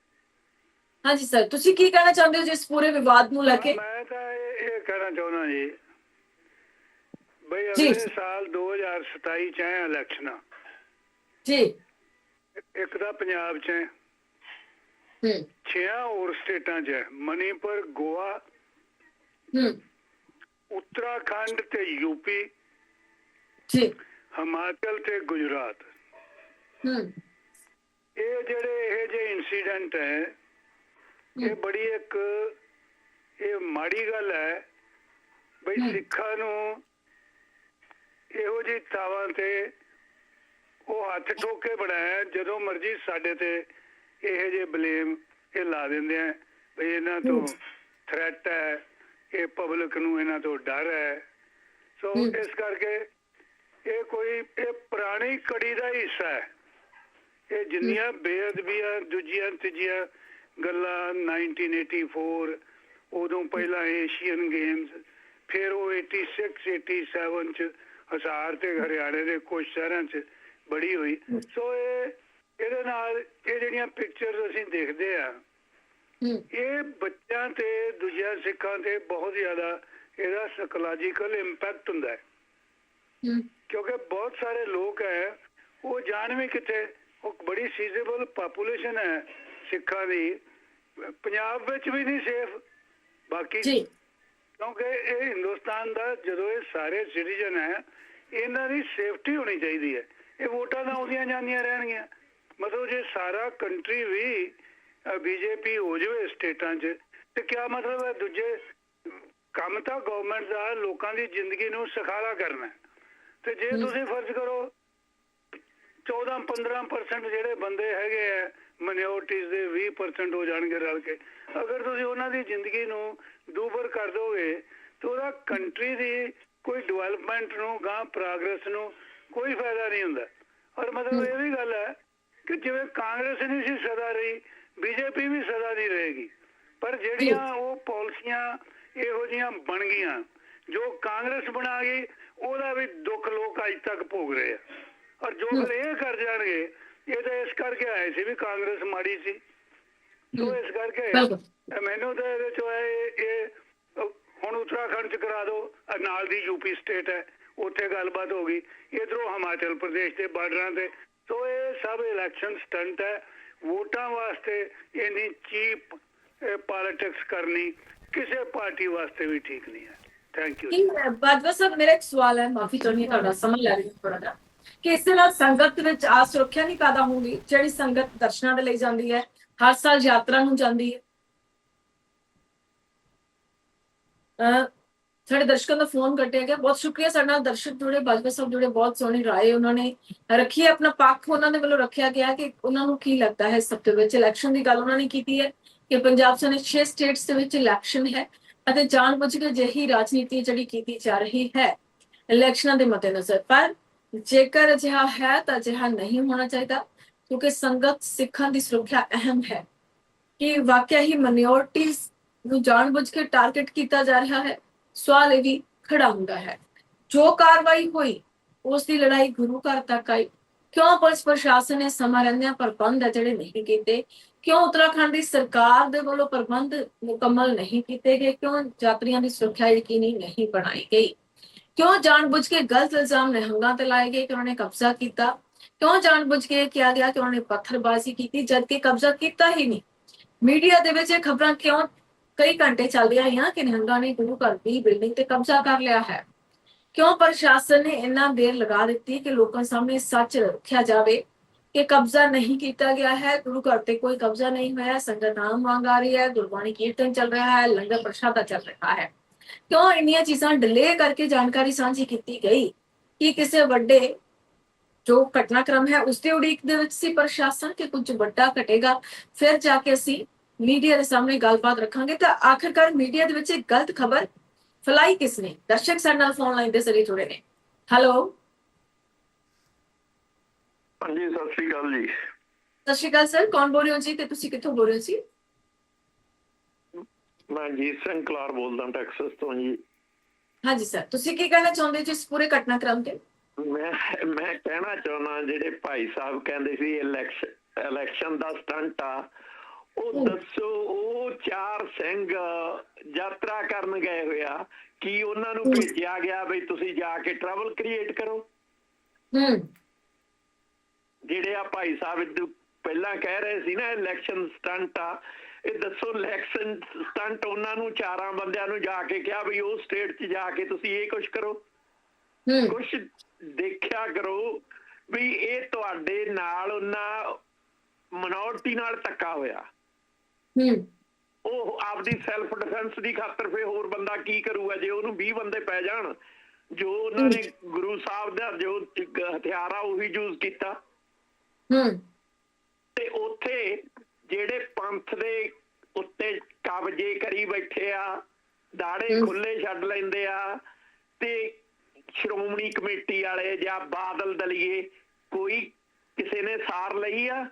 ਹਾਂਜੀ ਸਰ, ਤੁਸੀਂ ਕੀ ਕਹਿਣਾ ਚਾਹੁੰਦੇ ਹੋ ਜੀ ਇਸ ਪੂਰੇ ਵਿਵਾਦ ਨੂੰ ਲੈ ਕੇ? ਮੈਂ ਤਾਂ ਇਹ ਕਹਿਣਾ ਚਾਹੁੰਦਾ ਜੀ ਬਈ ਅਗਲੇ ਸਾਲ 2027 ਚ ਹੈ ਇਲੈਕਸ਼ਨਾਂ ਜੀ। ਇੱਕ ਤਾਂ ਪੰਜਾਬ ਚ ਹੈ, 6 ਹੋਰ ਸਟੇਟਾਂ ਚ ਹੈ, ਮਨੀਪੁਰ, ਗੋਆ, ਉੱਤਰਾਖੰਡ ਤੇ ਯੂਪੀ ਜੀ, ਹਿਮਾਚਲ ਤੇ ਗੁਜਰਾਤ। ਇਹ ਜਿਹੜੇ ਇਹ ਜਿਹੇ ਇਨਸੀਡੈਂਟ ਹੈ, ਇਹ ਬੜੀ ਇੱਕ ਇਹ ਮਾੜੀ ਗੱਲ ਹੈ ਬਈ ਸਿੱਖਾਂ ਨੂੰ ਇਹੋ ਜਿਹੀ ਥਾਵਾਂ ਤੇ ਉਹ ਹੱਥ ਠੋਕ ਕੇ ਬਣਾਇਆ। ਜਦੋਂ ਮਰਜ਼ੀ ਸਾਡੇ ਤੇ ਇਹੋ ਜਿਹੇ ਬਲੇਮ ਇਹ ਲਾ ਦਿੰਦੇ ਆ ਬਈ ਇਹਨਾਂ ਤੋਂ ਥ੍ਰੈਟ ਹੈ, ਇਹ ਪਬਲਿਕ ਨੂੰ ਇਹਨਾਂ ਤੋਂ ਡਰ ਹੈ। ਸੋ ਇਸ ਕਰਕੇ ਇਹ ਕੋਈ ਇਹ ਪੁਰਾਣੀ ਕੜੀ ਦਾ ਹਿੱਸਾ ਹੈ। ਇਹ ਜਿੰਨੀਆਂ ਬੇਅਦਬੀਆਂ ਦੂਜੀਆਂ ਤੀਜੀਆਂ ਗੱਲਾਂ 1984 ਉਦੋਂ ਪਹਿਲਾਂ ਏਸ਼ੀਅਨ ਗੇਮਸ, ਫਿਰ ਉਹ 86 87 ਚ ਹਿਸਾਰ ਤੇ ਹਰਿਆਣੇ ਦੇ ਕੁਝ ਸ਼ਹਿਰਾਂ ਚ ਬੜੀ ਹੋਈ। ਸੋ ਇਹਦੇ ਨਾਲ ਇਹ ਜਿਹੜੀਆਂ ਪਿਕਚਰਸ ਅਸੀਂ ਦੇਖਦੇ ਆ, ਇਹ ਬੱਚਿਆਂ ਤੇ ਦੂਜਿਆਂ ਸਿੱਖਾਂ ਤੇ ਬਹੁਤ ਜ਼ਿਆਦਾ ਇਹਦਾ ਸਾਈਕੋਲੋਜੀਕਲ ਇੰਪੈਕਟ ਹੁੰਦਾ ਹੈ। ਕਿਉਂਕਿ ਬਹੁਤ ਸਾਰੇ ਲੋਕ ਹੈ ਉਹ ਜਾਣ ਵੀ ਕਿੱਥੇ, ਉਹ ਬੜੀ ਸੀਜ਼ੇਬਲ ਪਾਪੂਲੇਸ਼ਨ ਹੈ ਸਿੱਖਾਂ ਦੀ, ਪੰਜਾਬ ਵਿੱਚ ਵੀ ਨਹੀਂ ਸੇਫ ਬਾਕੀ, ਕਿਉਂਕਿ ਇਹ ਹਿੰਦੁਸਤਾਨ ਦਾ ਜਦੋਂ ਇਹ ਸਾਰੇ ਸਿਟੀਜ਼ਨ ਹੈ, ਇਹਨਾਂ ਦੀ ਸੇਫਟੀ ਹੋਣੀ ਚਾਹੀਦੀ ਹੈ। ਇਹ ਵੋਟਾਂ ਤਾਂ ਆਉਂਦੀਆਂ ਜਾਂਦੀਆਂ ਰਹਿਣਗੀਆਂ। ਮਤਲਬ ਜੇ ਸਾਰਾ ਕੰਟਰੀ ਵੀ ਬੀਜੇਪੀ ਹੋ ਜਾਵੇ ਸਟੇਟਾਂ 'ਚ ਤੇ ਕਿਆ ਮਤਲਬ ਹੈ? ਦੂਜੇ ਕੰਮ ਤਾਂ ਗਵਰਨਮੈਂਟ ਦਾ ਲੋਕਾਂ ਦੀ ਜ਼ਿੰਦਗੀ ਨੂੰ ਸੁਖਾਲਾ ਕਰਨਾ। ਤੇ ਜੇ ਤੁਸੀਂ ਫਰਜ਼ ਕਰੋ 14-15% ਜਿਹੜੇ ਬੰਦੇ ਹੈਗੇ ਆ ਮਾਈਨੋਰਟੀਜ਼ ਦੇ 20% ਹੋ ਜਾਣਗੇ ਰਲ ਕੇ, ਅਗਰ ਤੁਸੀਂ ਉਹਨਾਂ ਦੀ ਜ਼ਿੰਦਗੀ ਨੂੰ ਦੂਬਰ ਕਰ ਦੋਗੇ ਤਾਂ ਉਹਦਾ ਕੰਟਰੀ ਦੀ ਕੋਈ ਡਿਵੈਲਪਮੈਂਟ ਨੂੰ ਗਾਂ ਪ੍ਰੋਗਰੈਸ ਨੂੰ ਕੋਈ ਫਾਇਦਾ ਨਹੀਂ ਹੁੰਦਾ। ਔਰ ਮਤਲਬ ਇਹ ਵੀ ਗੱਲ ਹੈ ਕਿ ਜਿਵੇਂ ਕਾਂਗਰਸ ਨਹੀਂ ਸੀ ਸਦਾ ਰਹੀ, ਬੀਜੇਪੀ ਵੀ ਸਦਾ ਨਹੀਂ ਰਹੇਗੀ। ਪਰ ਜਿਹੜੀਆਂ ਉਹ ਪਾਲਿਸੀਆਂ ਇਹੋ ਜਿਹੀਆਂ ਬਣ ਗਈਆਂ, ਜੋ ਕਾਂਗਰਸ ਬਣਾ ਗਈ, ਉਹਦਾ ਵੀ ਦੁੱਖ ਲੋਕ ਅੱਜ ਤੱਕ ਭੋਗ ਰਹੇ ਆ। ਔਰ ਜੋ ਫਿਰ ਇਹ ਕਰ ਜਾਣਗੇ ਇਹ ਤਾਂ ਇਸ ਕਰਕੇ ਆਏ ਸੀ ਵੀ ਕਾਂਗਰਸ ਮਾੜੀ ਸੀ, ਸੋ ਇਸ ਕਰਕੇ ਮੈਨੂੰ ਤਾਂ ਇਹਦੇ ਚੋਂ ਇਹ ਹੁਣ ਉੱਤਰਾਖੰਡ ਚ ਕਰਾ ਦਿਓ, ਨਾਲ ਦੀ ਯੂਪੀ ਸਟੇਟ ਹੈ, ਉੱਥੇ ਗੱਲਬਾਤ ਹੋ ਗਈ, ਇਧਰੋਂ ਹਿਮਾਚਲ ਪ੍ਰਦੇਸ਼ ਦੇ ਬਾਰਡਰਾਂ ਤੇ। ਸੋ ਇਹ ਸਭ ਇਲੈਕਸ਼ਨ ਸਟੰਟ ਹੈ, ਵੋਟਾਂ ਵਾਸਤੇ ਇੰਨੀ ਚੀਪ ਪॉलिटिक्स ਕਰਨੀ ਕਿਸੇ ਪਾਰਟੀ ਵਾਸਤੇ ਵੀ ਠੀਕ ਨਹੀਂ ਹੈ। Thank you. ਬਾਜਵਾ ਸਾਹਿਬ, ਮੇਰਾ ਇੱਕ ਸਵਾਲ ਹੈ, ਮਾਫੀ ਚਾਹੁੰਦੀ ਹਾਂ, ਤੁਹਾਡਾ ਸਮਝ ਲੈ ਰਹੀ ਹਾਂ ਥੋੜਾ ਜਿਹਾ, ਕਿ ਇਸ ਦੇ ਨਾਲ ਸੰਗਤ ਵਿੱਚ ਆ ਸੁਰੱਖਿਆ ਨਹੀਂ ਪੈਦਾ ਹੋਊਗੀ? ਜਿਹੜੀ ਸੰਗਤ ਦਰਸ਼ਨਾਂ ਦੇ ਲਈ ਜਾਂਦੀ ਹੈ, ਹਰ ਸਾਲ ਯਾਤਰਾ ਨੂੰ ਜਾਂਦੀ ਹੈ, ਸਾਡੇ ਦਰਸ਼ਕਾਂ ਦਾ ਫੋਨ ਕੱਟਿਆ ਗਿਆ। ਬਹੁਤ ਸ਼ੁਕਰੀਆ ਸਾਡੇ ਨਾਲ ਦਰਸ਼ਕ ਜੁੜੇ, ਬਾਜਵਾ ਸਾਹਿਬ ਜੁੜੇ, ਬਹੁਤ ਸੋਹਣੀ ਰਾਏ ਉਹਨਾਂ ਨੇ ਰੱਖੀ ਹੈ, ਆਪਣਾ ਪੱਖ ਉਹਨਾਂ ਦੇ ਵੱਲੋਂ ਰੱਖਿਆ ਗਿਆ ਕਿ ਉਹਨਾਂ ਨੂੰ ਕੀ ਲੱਗਦਾ ਹੈ। ਸਭ ਤੋਂ ਵਿੱਚ ਇਲੈਕਸ਼ਨ ਦੀ ਗੱਲ ਉਹਨਾਂ ਨੇ ਕੀਤੀ ਹੈ ਕਿ ਪੰਜਾਬ ਸਣੇ 6 ਸਟੇਟਸ ਦੇ ਵਿੱਚ ਇਲੈਕਸ਼ਨ ਹੈ ਅਤੇ ਜਾਣਬੁੱਝ ਕੇ ਜਿਹੀ ਰਾਜਨੀਤੀ ਜਿਹੜੀ ਕੀਤੀ ਜਾ ਰਹੀ ਹੈ ਇਲੈਕਸ਼ਨਾਂ ਦੇ ਮੱਦੇਨਜ਼ਰ। ਪਰ ਜੇਕਰ ਅਜਿਹਾ ਹੈ ਤਾਂ ਅਜਿਹਾ ਨਹੀਂ ਹੋਣਾ ਚਾਹੀਦਾ, ਕਿਉਂਕਿ ਸੰਗਤ ਸਿੱਖਾਂ ਦੀ ਸੁਰੱਖਿਆ ਅਹਿਮ ਹੈ। ਕਿ ਵਾਕਿਆ ਹੀ ਮਾਈਨੋਰਟੀਜ਼ ਨੂੰ ਜਾਣਬੁੱਝ ਕੇ ਟਾਰਗੇਟ ਕੀਤਾ ਜਾ ਰਿਹਾ ਹੈ? ਸਵਾਲ ਇਹ ਵੀ ਖੜਾ ਹੁੰਦਾ ਹੈ। ਜੋ ਕਾਰਵਾਈ ਹੋਈ ਉਸ ਦੀ ਲੜਾਈ ਗੁਰੂ ਘਰ ਤੱਕ ਆਈ। ਕਿਉਂ ਪੁਲਿਸ ਪ੍ਰਸ਼ਾਸਨ ਨੇ ਸਮਾਂ ਰਹਿੰਦਿਆਂ ਪ੍ਰਬੰਧ ਹੈ ਜਿਹੜੇ ਨਹੀਂ ਕੀਤੇ? ਕਿਉਂ ਉੱਤਰਾਖੰਡ ਦੀ ਸਰਕਾਰ ਦੇ ਵੱਲੋਂ ਪ੍ਰਬੰਧ ਮੁਕੰਮਲ ਨਹੀਂ ਕੀਤੇ ਗਏ? ਕਿਉਂ ਯਾਤਰੀਆਂ ਦੀ ਸੁਰੱਖਿਆ ਯਕੀਨੀ ਨਹੀਂ ਬਣਾਈ ਗਈ? ਕਿਉਂ ਜਾਣਬੁੱਝ ਕੇ ਗਲਤ ਇਲਜ਼ਾਮ ਨਿਹੰਗਾਂ ਤੇ ਲਾਏ ਗਏ ਕਿ ਉਹਨਾਂ ਨੇ ਕਬਜ਼ਾ ਕੀਤਾ? ਕਿਉਂ ਜਾਣਬੁੱਝ ਕੇ ਕਿਹਾ ਗਿਆ ਕਿ ਉਹਨਾਂ ਨੇ ਪੱਥਰਬਾਜ਼ੀ ਕੀਤੀ ਜਦਕਿ ਕਬਜ਼ਾ ਕੀਤਾ ਹੀ ਨਹੀਂ? ਮੀਡੀਆ ਦੇ ਵਿੱਚ ਇਹ ਖਬਰਾਂ ਕਿਉਂ ਕਈ ਘੰਟੇ ਚੱਲਦੀਆਂ ਰਹੀਆਂ ਕਿ ਨਿਹੰਗਾਂ ਨੇ ਗੁਰੂ ਘਰ ਦੀ ਬਿਲਡਿੰਗ ਤੇ ਕਬਜ਼ਾ ਕਰ ਲਿਆ ਹੈ? ਕਿਉਂ ਪ੍ਰਸ਼ਾਸਨ ਨੇ ਇੰਨਾ ਦੇਰ ਲਗਾ ਦਿੱਤੀ ਕਿ ਲੋਕਾਂ ਸਾਹਮਣੇ ਸੱਚ ਰੱਖਿਆ ਜਾਵੇ ਕਿ ਕਬਜ਼ਾ ਨਹੀਂ ਕੀਤਾ ਗਿਆ ਹੈ, ਗੁਰੂ ਘਰ ਤੇ ਕੋਈ ਕਬਜ਼ਾ ਨਹੀਂ ਹੋਇਆ, ਸੰਗਤ ਨਾਮ ਮੰਗ ਆ ਰਹੀ ਹੈ, ਗੁਰਬਾਣੀ ਕੀਰਤਨ ਚੱਲ ਰਿਹਾ ਹੈ, ਲੰਗਰ ਪ੍ਰਸ਼ਾਦਾ ਚੱਲ ਰਿਹਾ ਹੈ? ਕਿਉਂ ਇੰਨੀਆਂ ਚੀਜ਼ਾਂ ਡਿਲੇ ਕਰਕੇ ਜਾਣਕਾਰੀ ਸਾਂਝੀ ਕੀਤੀ ਗਈ ਕਿ ਕਿਸੇ ਵੱਡੇ ਜੋ ਘਟਨਾਕ੍ਰਮ ਹੈ ਉਸਦੇ ਉਡੀਕ ਦੇ ਵਿੱਚ ਸੀ ਪ੍ਰਸ਼ਾਸਨ ਕਿ ਕੁਝ ਵੱਡਾ ਘਟੇਗਾ, ਫਿਰ ਜਾ ਕੇ ਅਸੀਂ ਮੀਡੀਆ ਦੇ ਸਾਹਮਣੇ ਗੱਲਬਾਤ ਰੱਖਾਂਗੇ। ਤਾਂ ਆਖਿਰਕਾਰ ਮੀਡੀਆ ਦੇ ਵਿੱਚ ਇੱਕ ਗਲਤ ਖਬਰ ਫੈਲਾਈ ਕਿਸ ਨੇ? ਦਰਸ਼ਕ ਸਾਡੇ ਨਾਲ ਫੋਨ ਲਾਈਨ ਦੇ ਜ਼ਰੀਏ ਜੁੜੇ ਨੇ। ਹੈਲੋ, ਹਾਂਜੀ, ਸਤਿ ਸ਼੍ਰੀ ਅਕਾਲ ਜੀ। ਸਤਿ ਸ਼੍ਰੀ ਅਕਾਲ ਸਰ, ਕੌਣ ਬੋਲ ਰਹੇ ਹੋ ਜੀ ਤੇ ਤੁਸੀਂ ਕਿੱਥੋਂ ਬੋਲ ਰਹੇ ਹੋ ਜੀ? ਮੈਂ ਜੀਤ ਸਿੰਘ ਕਲਾਰ ਬੋਲਦਾ ਟੈਕਸਸ ਤੋਂ ਜੀ। ਹਾਂਜੀ ਸਰ, ਤੁਸੀਂ ਕੀ ਕਹਿਣਾ ਚਾਹੁੰਦੇ ਜੀ ਇਸ ਪੂਰੇ ਘਟਨਾਕ੍ਰਮ ਤੇ? ਮੈਂ ਕਹਿਣਾ ਚਾਹੁੰਦਾ ਜਿਹੜੇ ਭਾਈ ਸਾਹਿਬ ਕਹਿੰਦੇ ਸੀ ਇਲੈਕਸ਼ਨ ਦਾ ਸਟੰਟ ਆ, ਉਹ ਦੱਸੋ, ਉਹ 4 ਸਿੰਘ ਯਾਤਰਾ ਕਰਨ ਗਏ ਹੋਇਆ, ਕੀ ਉਹਨਾਂ ਨੂੰ ਭੇਜਿਆ ਗਿਆ ਵੀ ਤੁਸੀਂ ਜਾ ਕੇ ਟਰਬਲ ਕ੍ਰੀਏਟ ਕਰੋ? ਜਿਹੜੇ ਆ ਭਾਈ ਸਾਹਿਬ ਪਹਿਲਾਂ ਕਹਿ ਰਹੇ ਸੀ ਨਾ ਇਲੈਕਸ਼ਨ ਸਟੰਟ ਆ, ਇਹ ਦੱਸੋ ਇਲੈਕਸ਼ਨ ਸਟੰਟ ਉਹਨਾਂ ਨੂੰ 4 ਬੰਦਿਆਂ ਨੂੰ ਜਾ ਕੇ ਕਿਹਾ ਵੀ ਉਹ ਸਟੇਟ 'ਚ ਜਾ ਕੇ ਤੁਸੀਂ ਇਹ ਕੁਛ ਕਰੋ? ਕੁਛ ਦੇਖਿਆ ਕਰੋ ਵੀ ਇਹ ਤੁਹਾਡੇ ਨਾਲ ਉਹਨਾਂ ਮਿਨੋਰਟੀ ਨਾਲ ਧੱਕਾ ਹੋਇਆ। ਉਹ ਆਪਦੀ ਸੈਲਫ ਡਿਫੈਂਸ ਦੀ ਖਾਤਰ ਫੇਰ ਹੋਰ ਬੰਦਾ ਕੀ ਕਰੂਗਾ ਜੇ ਉਹਨੂੰ 20 ਬੰਦੇ ਪੈ ਜਾਣ? ਜੋ ਉਹਨਾਂ ਨੇ ਗੁਰੂ ਸਾਹਿਬ ਦਾ ਜੋ ਹਥਿਆਰ ਆ ਉਹੀ ਯੂਜ਼ ਕੀਤਾ। ਤੇ ਉੱਥੇ ਜਿਹੜੇ ਪੰਥ ਦੇ ਉੱਤੇ ਕਬਜ਼ੇ ਕਰੀ ਬੈਠੇ ਆ, ਦਾੜੇ ਖੁੱਲੇ ਛੱਡ ਲੈਂਦੇ ਆ, ਤੇ ਸ਼੍ਰੋਮਣੀ ਕਮੇਟੀ ਵਾਲੇ ਜਾਂ ਬਾਦਲ ਦਲੀਏ ਕੋਈ ਕਿਸੇ ਨੇ ਸਾਰ ਲਈ ਆ?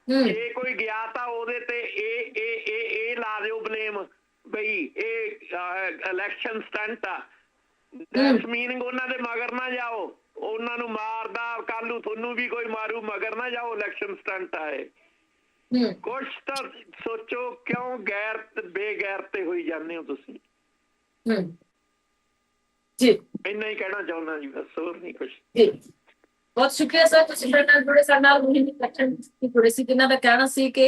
ਜੇ ਕੋਈ ਗਿਆ ਤਾਂ ਉਹਦੇ ਤੇ ਇਹ ਲਾ ਦਿਓ ਬਲੇਮ ਬਈ ਇਹ ਇਲੈਕਸ਼ਨ ਸਟੰਟ ਆ। ਦੈਟਸ ਮੀਨਿੰਗ ਉਹਨਾਂ ਦੇ ਮਗਰ ਨਾ ਜਾਓ, ਉਹਨਾਂ ਨੂੰ ਮਾਰਦਾ ਕੱਲ ਨੂੰ ਤੁਹਾਨੂੰ ਵੀ ਕੋਈ ਮਾਰੂ, ਮਗਰ ਨਾ ਜਾਓ, ਇਲੈਕਸ਼ਨ ਸਟੰਟ ਆਏ। ਕੁਛ ਤਾਂ ਸੋਚੋ, ਕਿਉਂ ਬੇਗੈਰ ਤੇ ਹੋਈ ਜਾਂਦੇ ਹੋ ਤੁਸੀਂ? ਜੀ ਇੰਨਾ ਹੀ ਕਹਿਣਾ ਚਾਹੁੰਦਾ ਜੀ, ਬਸ ਹੋਰ ਨਹੀਂ ਕੁਛ। ਜੀ ਬਹੁਤ ਸ਼ੁਕਰੀਆ ਸਰ, ਤੁਸੀਂ ਸਾਡੇ ਨਾਲ ਜੁੜੇ, ਸਾਡੇ ਨਾਲ ਜੁੜੇ ਸੀ, ਜਿਨ੍ਹਾਂ ਦਾ ਕਹਿਣਾ ਸੀ ਕਿ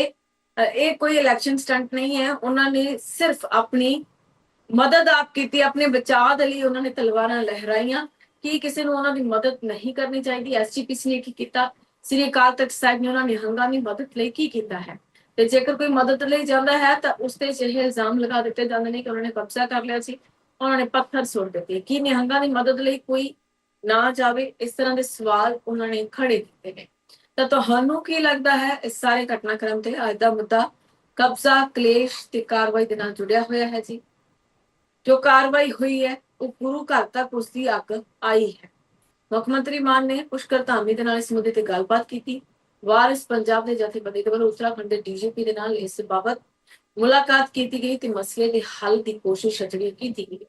ਇਹ ਕੋਈ ਇਲੈਕਸ਼ਨ ਸਟੰਟ ਨਹੀਂ ਹੈ। ਉਹਨਾਂ ਨੇ ਸਿਰਫ ਆਪਣੀ ਮਦਦ ਆਪ ਕੀਤੀ, ਆਪਣੇ ਬਚਾਅ ਦੇ ਲਈ ਉਹਨਾਂ ਨੇ ਤਲਵਾਰਾਂ ਲਹਿਰਾਈਆਂ ਕਿ ਕਿਸੇ ਨੂੰ ਉਹਨਾਂ ਦੀ ਮਦਦ ਨਹੀਂ ਕਰਨੀ ਚਾਹੀਦੀ। ਐਸਜੀਪੀਸੀ ਨੇ ਕੀ ਕੀਤਾ, ਸ੍ਰੀ ਅਕਾਲ ਤਖਤ ਸਾਹਿਬ ਨੇ ਉਹਨਾਂ ਨਿਹੰਗਾਂ ਦੀ ਮਦਦ ਲਈ ਕੀ ਕੀਤਾ ਹੈ? ਤੇ ਜੇਕਰ ਕੋਈ ਮਦਦ ਲਈ ਜਾਂਦਾ ਹੈ ਤਾਂ ਉਸ ਤੇ ਅਜਿਹੇ ਇਲਜ਼ਾਮ ਲਗਾ ਦਿੱਤੇ ਜਾਂਦੇ ਨੇ ਕਿ ਉਹਨਾਂ ਨੇ ਕਬਜ਼ਾ ਕਰ ਲਿਆ ਸੀ, ਉਹਨਾਂ ਨੇ ਪੱਥਰ ਸੁੱਟ ਦਿੱਤੇ। ਕੀ ਨਿਹੰਗਾਂ ਦੀ ਮਦਦ ਲਈ ਕੋਈ ਨਾ ਜਾਵੇ? ਇਸ ਤਰ੍ਹਾਂ ਦੇ ਸਵਾਲ ਉਹਨਾਂ ਨੇ ਖੜੇ ਕੀਤੇ ਨੇ। ਤਾਂ ਤੁਹਾਨੂੰ ਕੀ ਲੱਗਦਾ ਹੈ ਇਸ ਸਾਰੇ ਘਟਨਾਕ੍ਰਮ ਤੇ? ਅੱਜ ਦਾ ਮੁੱਦਾ ਕਬਜ਼ਾ, ਕਲੇਸ਼ ਤੇ ਕਾਰਵਾਈ ਦੇ ਨਾਲ ਜੁੜਿਆ ਹੋਇਆ ਹੈ ਜੀ। ਜੋ ਕਾਰਵਾਈ ਹੋਈ ਹੈ ਉਹ ਗੁਰੂ ਘਰ ਤੱਕ ਉਸਦੀ ਅੱਗ ਆਈ ਹੈ। ਮੁੱਖ ਮੰਤਰੀ ਮਾਨ ਨੇ ਪੁਸ਼ਕਰ ਧਾਮੀ ਦੇ ਨਾਲ ਇਸ ਮੁੱਦੇ ਤੇ ਗੱਲਬਾਤ ਕੀਤੀ। ਵਾਰਿਸ ਪੰਜਾਬ ਦੇ ਜਥੇਬੰਦੀ ਦੇ ਵੱਲੋਂ ਉੱਤਰਾਖੰਡ ਦੇ ਡੀਜੀਪੀ ਦੇ ਨਾਲ ਇਸ ਬਾਬਤ ਮੁਲਾਕਾਤ ਕੀਤੀ ਗਈ ਤੇ ਮਸਲੇ ਦੇ ਹੱਲ ਦੀ ਕੋਸ਼ਿਸ਼ ਜਿਹੜੀ ਕੀਤੀ ਗਈ,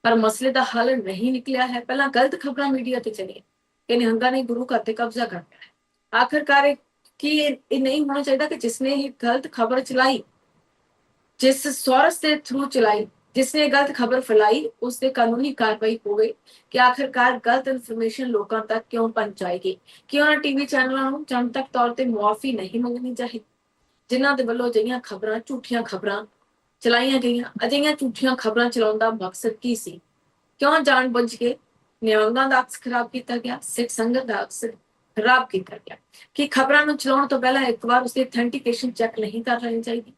ਪਰ ਮਸਲੇ ਦਾ ਹੱਲ ਨਹੀਂ ਨਿਕਲਿਆ ਹੈ। ਪਹਿਲਾਂ ਗਲਤ ਖਬਰਾਂ ਮੀਡੀਆ ਤੇ ਚਲੀਆਂ ਕਿ ਨਿਹੰਗਾਂ ਨੇ ਗੁਰੂ ਘਰ ਤੇ ਕਬਜ਼ਾ ਕਰ ਲਿਆ ਹੈ। ਆਖਿਰਕਾਰ ਕੀ ਇਹ ਨਹੀਂ ਹੋਣਾ ਚਾਹੀਦਾ ਕਿ ਜਿਸਨੇ ਇਹ ਗਲਤ ਖਬਰ ਚਲਾਈ, ਜਿਸ ਸੋਰਸ ਦੇ ਥਰੂ ਚਲਾਈ, ਜਿਸਨੇ ਗਲਤ ਖਬਰ ਫੈਲਾਈ, ਉਸ ਤੇ ਕਾਨੂੰਨੀ ਕਾਰਵਾਈ ਹੋਵੇ ਕਿ ਆਖਿਰਕਾਰ ਗਲਤ ਇਨਫੋਰਮੇਸ਼ਨ ਲੋਕਾਂ ਤੱਕ ਕਿਉਂ ਪਹੁੰਚਾਏਗੀ, ਕਿ ਉਹਨਾਂ ਟੀਵੀ ਚੈਨਲਾਂ ਨੂੰ ਜਨਤਕ ਤੌਰ ਤੇ ਮੁਆਫੀ ਨਹੀਂ ਮੰਗਣੀ ਚਾਹੀਦੀ ਜਿਨ੍ਹਾਂ ਦੇ ਵੱਲੋਂ ਅਜਿਹੀਆਂ ਖਬਰਾਂ, ਝੂਠੀਆਂ ਖਬਰਾਂ ਚਲਾਈਆਂ ਗਈਆਂ। ਅਜਿਹੀਆਂ ਝੂਠੀਆਂ ਖਬਰਾਂ ਚਲਾਉਣ ਦਾ ਮਕਸਦ ਕੀ ਸੀ? ਕਿਉਂ ਜਾਣਬੁੱਝ ਕੇ ਨਿਹੰਗਾਂ ਦਾ ਅਕਸ ਖਰਾਬ ਕੀਤਾ ਗਿਆ, ਸਿੱਖ ਸੰਗਤ ਦਾ ਅਕਸ ਖਰਾਬ ਕੀਤਾ ਗਿਆ? ਕਿ ਖਬਰਾਂ ਨੂੰ ਚਲਾਉਣ ਤੋਂ ਪਹਿਲਾਂ ਇੱਕ ਵਾਰ ਉਸਦੀ ਅਥੈਂਟੀਕੇਸ਼ਨ ਚੈੱਕ ਨਹੀਂ ਕਰ ਲੈਣੀ ਚਾਹੀਦੀ?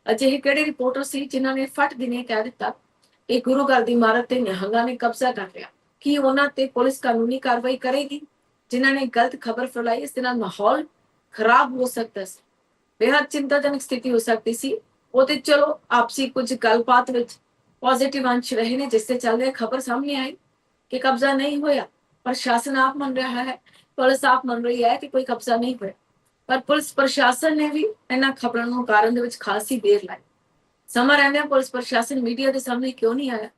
ਅਜਿਹੇ ਕਿਹੜੇ ਰਿਪੋਰਟਰ ਸੀ ਜਿਨ੍ਹਾਂ ਨੇ ਫਟ ਦਿਨੇ ਕਹਿ ਦਿੱਤਾ ਕਿ ਗੁਰੂ ਘਰ ਦੀ ਇਮਾਰਤ ਤੇ ਨਿਹੰਗਾਂ ਨੇ ਕਬਜ਼ਾ ਕਰ ਲਿਆ? ਕੀ ਉਹਨਾਂ ਤੇ ਪੁਲਿਸ ਕਾਨੂੰਨੀ ਕਾਰਵਾਈ ਕਰੇਗੀ ਜਿਨ੍ਹਾਂ ਨੇ ਗਲਤ ਖਬਰ ਫੈਲਾਈ? ਇਸ ਦੇ ਨਾਲ ਮਾਹੌਲ ਖਰਾਬ ਹੋ ਸਕਦਾ ਸੀ, ਬੇहद ਚਿੰਤਾਜਨਕ ਸਥਿਤੀ ਹੋ ਸਕਦੀ ਸੀ। ਉਹ ਤੇ ਚਲੋ ਆਪਸੀ ਕੁਝ ਗੱਲਬਾਤ ਵਿੱਚ ਪੋਜ਼ਿਟਿਵ ਅੰਸ਼ ਰਹੇ ਨੇ, ਜਿਸ ਤੇ ਚੱਲਦੇ ਖਬਰ ਸਾਹਮਣੇ ਆਈ ਕਿ ਕਬਜ਼ਾ ਨਹੀਂ ਹੋਇਆ। ਪ੍ਰਸ਼ਾਸਨ ਆਪ ਮੰਨ ਰਿਹਾ ਹੈ, ਪੁਲਿਸ ਆਪ ਮੰਨ ਰਹੀ ਹੈ ਕਿ ਕੋਈ ਕਬਜ਼ਾ ਨਹੀਂ ਹੋਇਆ, ਪਰ ਪੁਲਿਸ ਪ੍ਰਸ਼ਾਸਨ ਨੇ ਵੀ ਇਹਨਾਂ ਖਬਰਾਂ ਨੂੰ ਕਾਰਨ ਦੇ ਵਿੱਚ ਖਾਸੀ ਦੇਰ ਲਾਈ। ਸਮਾਂ ਰਹਿੰਦਿਆਂ ਪੁਲਿਸ ਪ੍ਰਸ਼ਾਸਨ ਮੀਡੀਆ ਦੇ ਸਾਹਮਣੇ ਕਿਉਂ ਨਹੀਂ ਆਇਆ?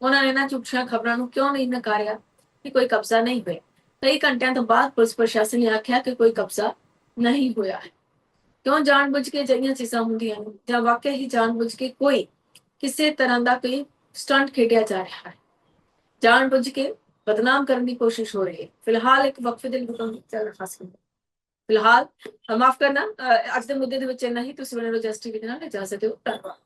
ਉਹਨਾਂ ਨੇ ਇਹਨਾਂ ਝੂਠੀਆਂ ਖਬਰਾਂ ਨੂੰ ਕਿਉਂ ਨਹੀਂ ਨਕਾਰਿਆ ਕਿ ਕੋਈ ਕਬਜ਼ਾ ਨਹੀਂ ਹੋਇਆ? ਕਈ ਘੰਟਿਆਂ ਤੋਂ ਬਾਅਦ ਪੁਲਿਸ ਪ੍ਰਸ਼ਾਸਨ ਨੇ ਆਖਿਆ ਕਿ ਕੋਈ ਕਬਜ਼ਾ ਨਹੀਂ ਹੋਇਆ ਹੈ। ਕਿਉਂ ਜਾਣਬੁੱਝ ਕੇ ਜਿਹੜੀਆਂ ਚੀਜ਼ਾਂ ਹੁੰਦੀਆਂ ਨੇ, ਜਾਂ ਵਾਕਿਆ ਹੀ ਜਾਣਬੁੱਝ ਕੇ ਕੋਈ ਕਿਸੇ ਤਰ੍ਹਾਂ ਦਾ ਕੋਈ ਸਟੰਟ ਖੇਡਿਆ ਜਾ ਰਿਹਾ ਹੈ, ਜਾਣਬੁੱਝ ਕੇ ਬਦਨਾਮ ਕਰਨ ਦੀ ਕੋਸ਼ਿਸ਼ ਹੋ ਰਹੀ ਹੈ। ਫਿਲਹਾਲ ਇੱਕ ਵਕਫੇ ਦੇ ਲਈ ਚੱਲ ਖਾਸ ਕਰ ਫਿਲਹਾਲ ਮਾਫ ਕਰਨਾ, ਅੱਜ ਦੇ ਮੁੱਦੇ ਦੇ ਵਿੱਚ ਇੰਨਾ ਹੀ। ਤੁਸੀਂ ਬਣੇ ਰਹੋ ਜਸਟ ਟੀਵੀ ਦੇ ਨਾਲ। ਇਜਾਜ਼ਤ ਦਿਓ, ਧੰਨਵਾਦ।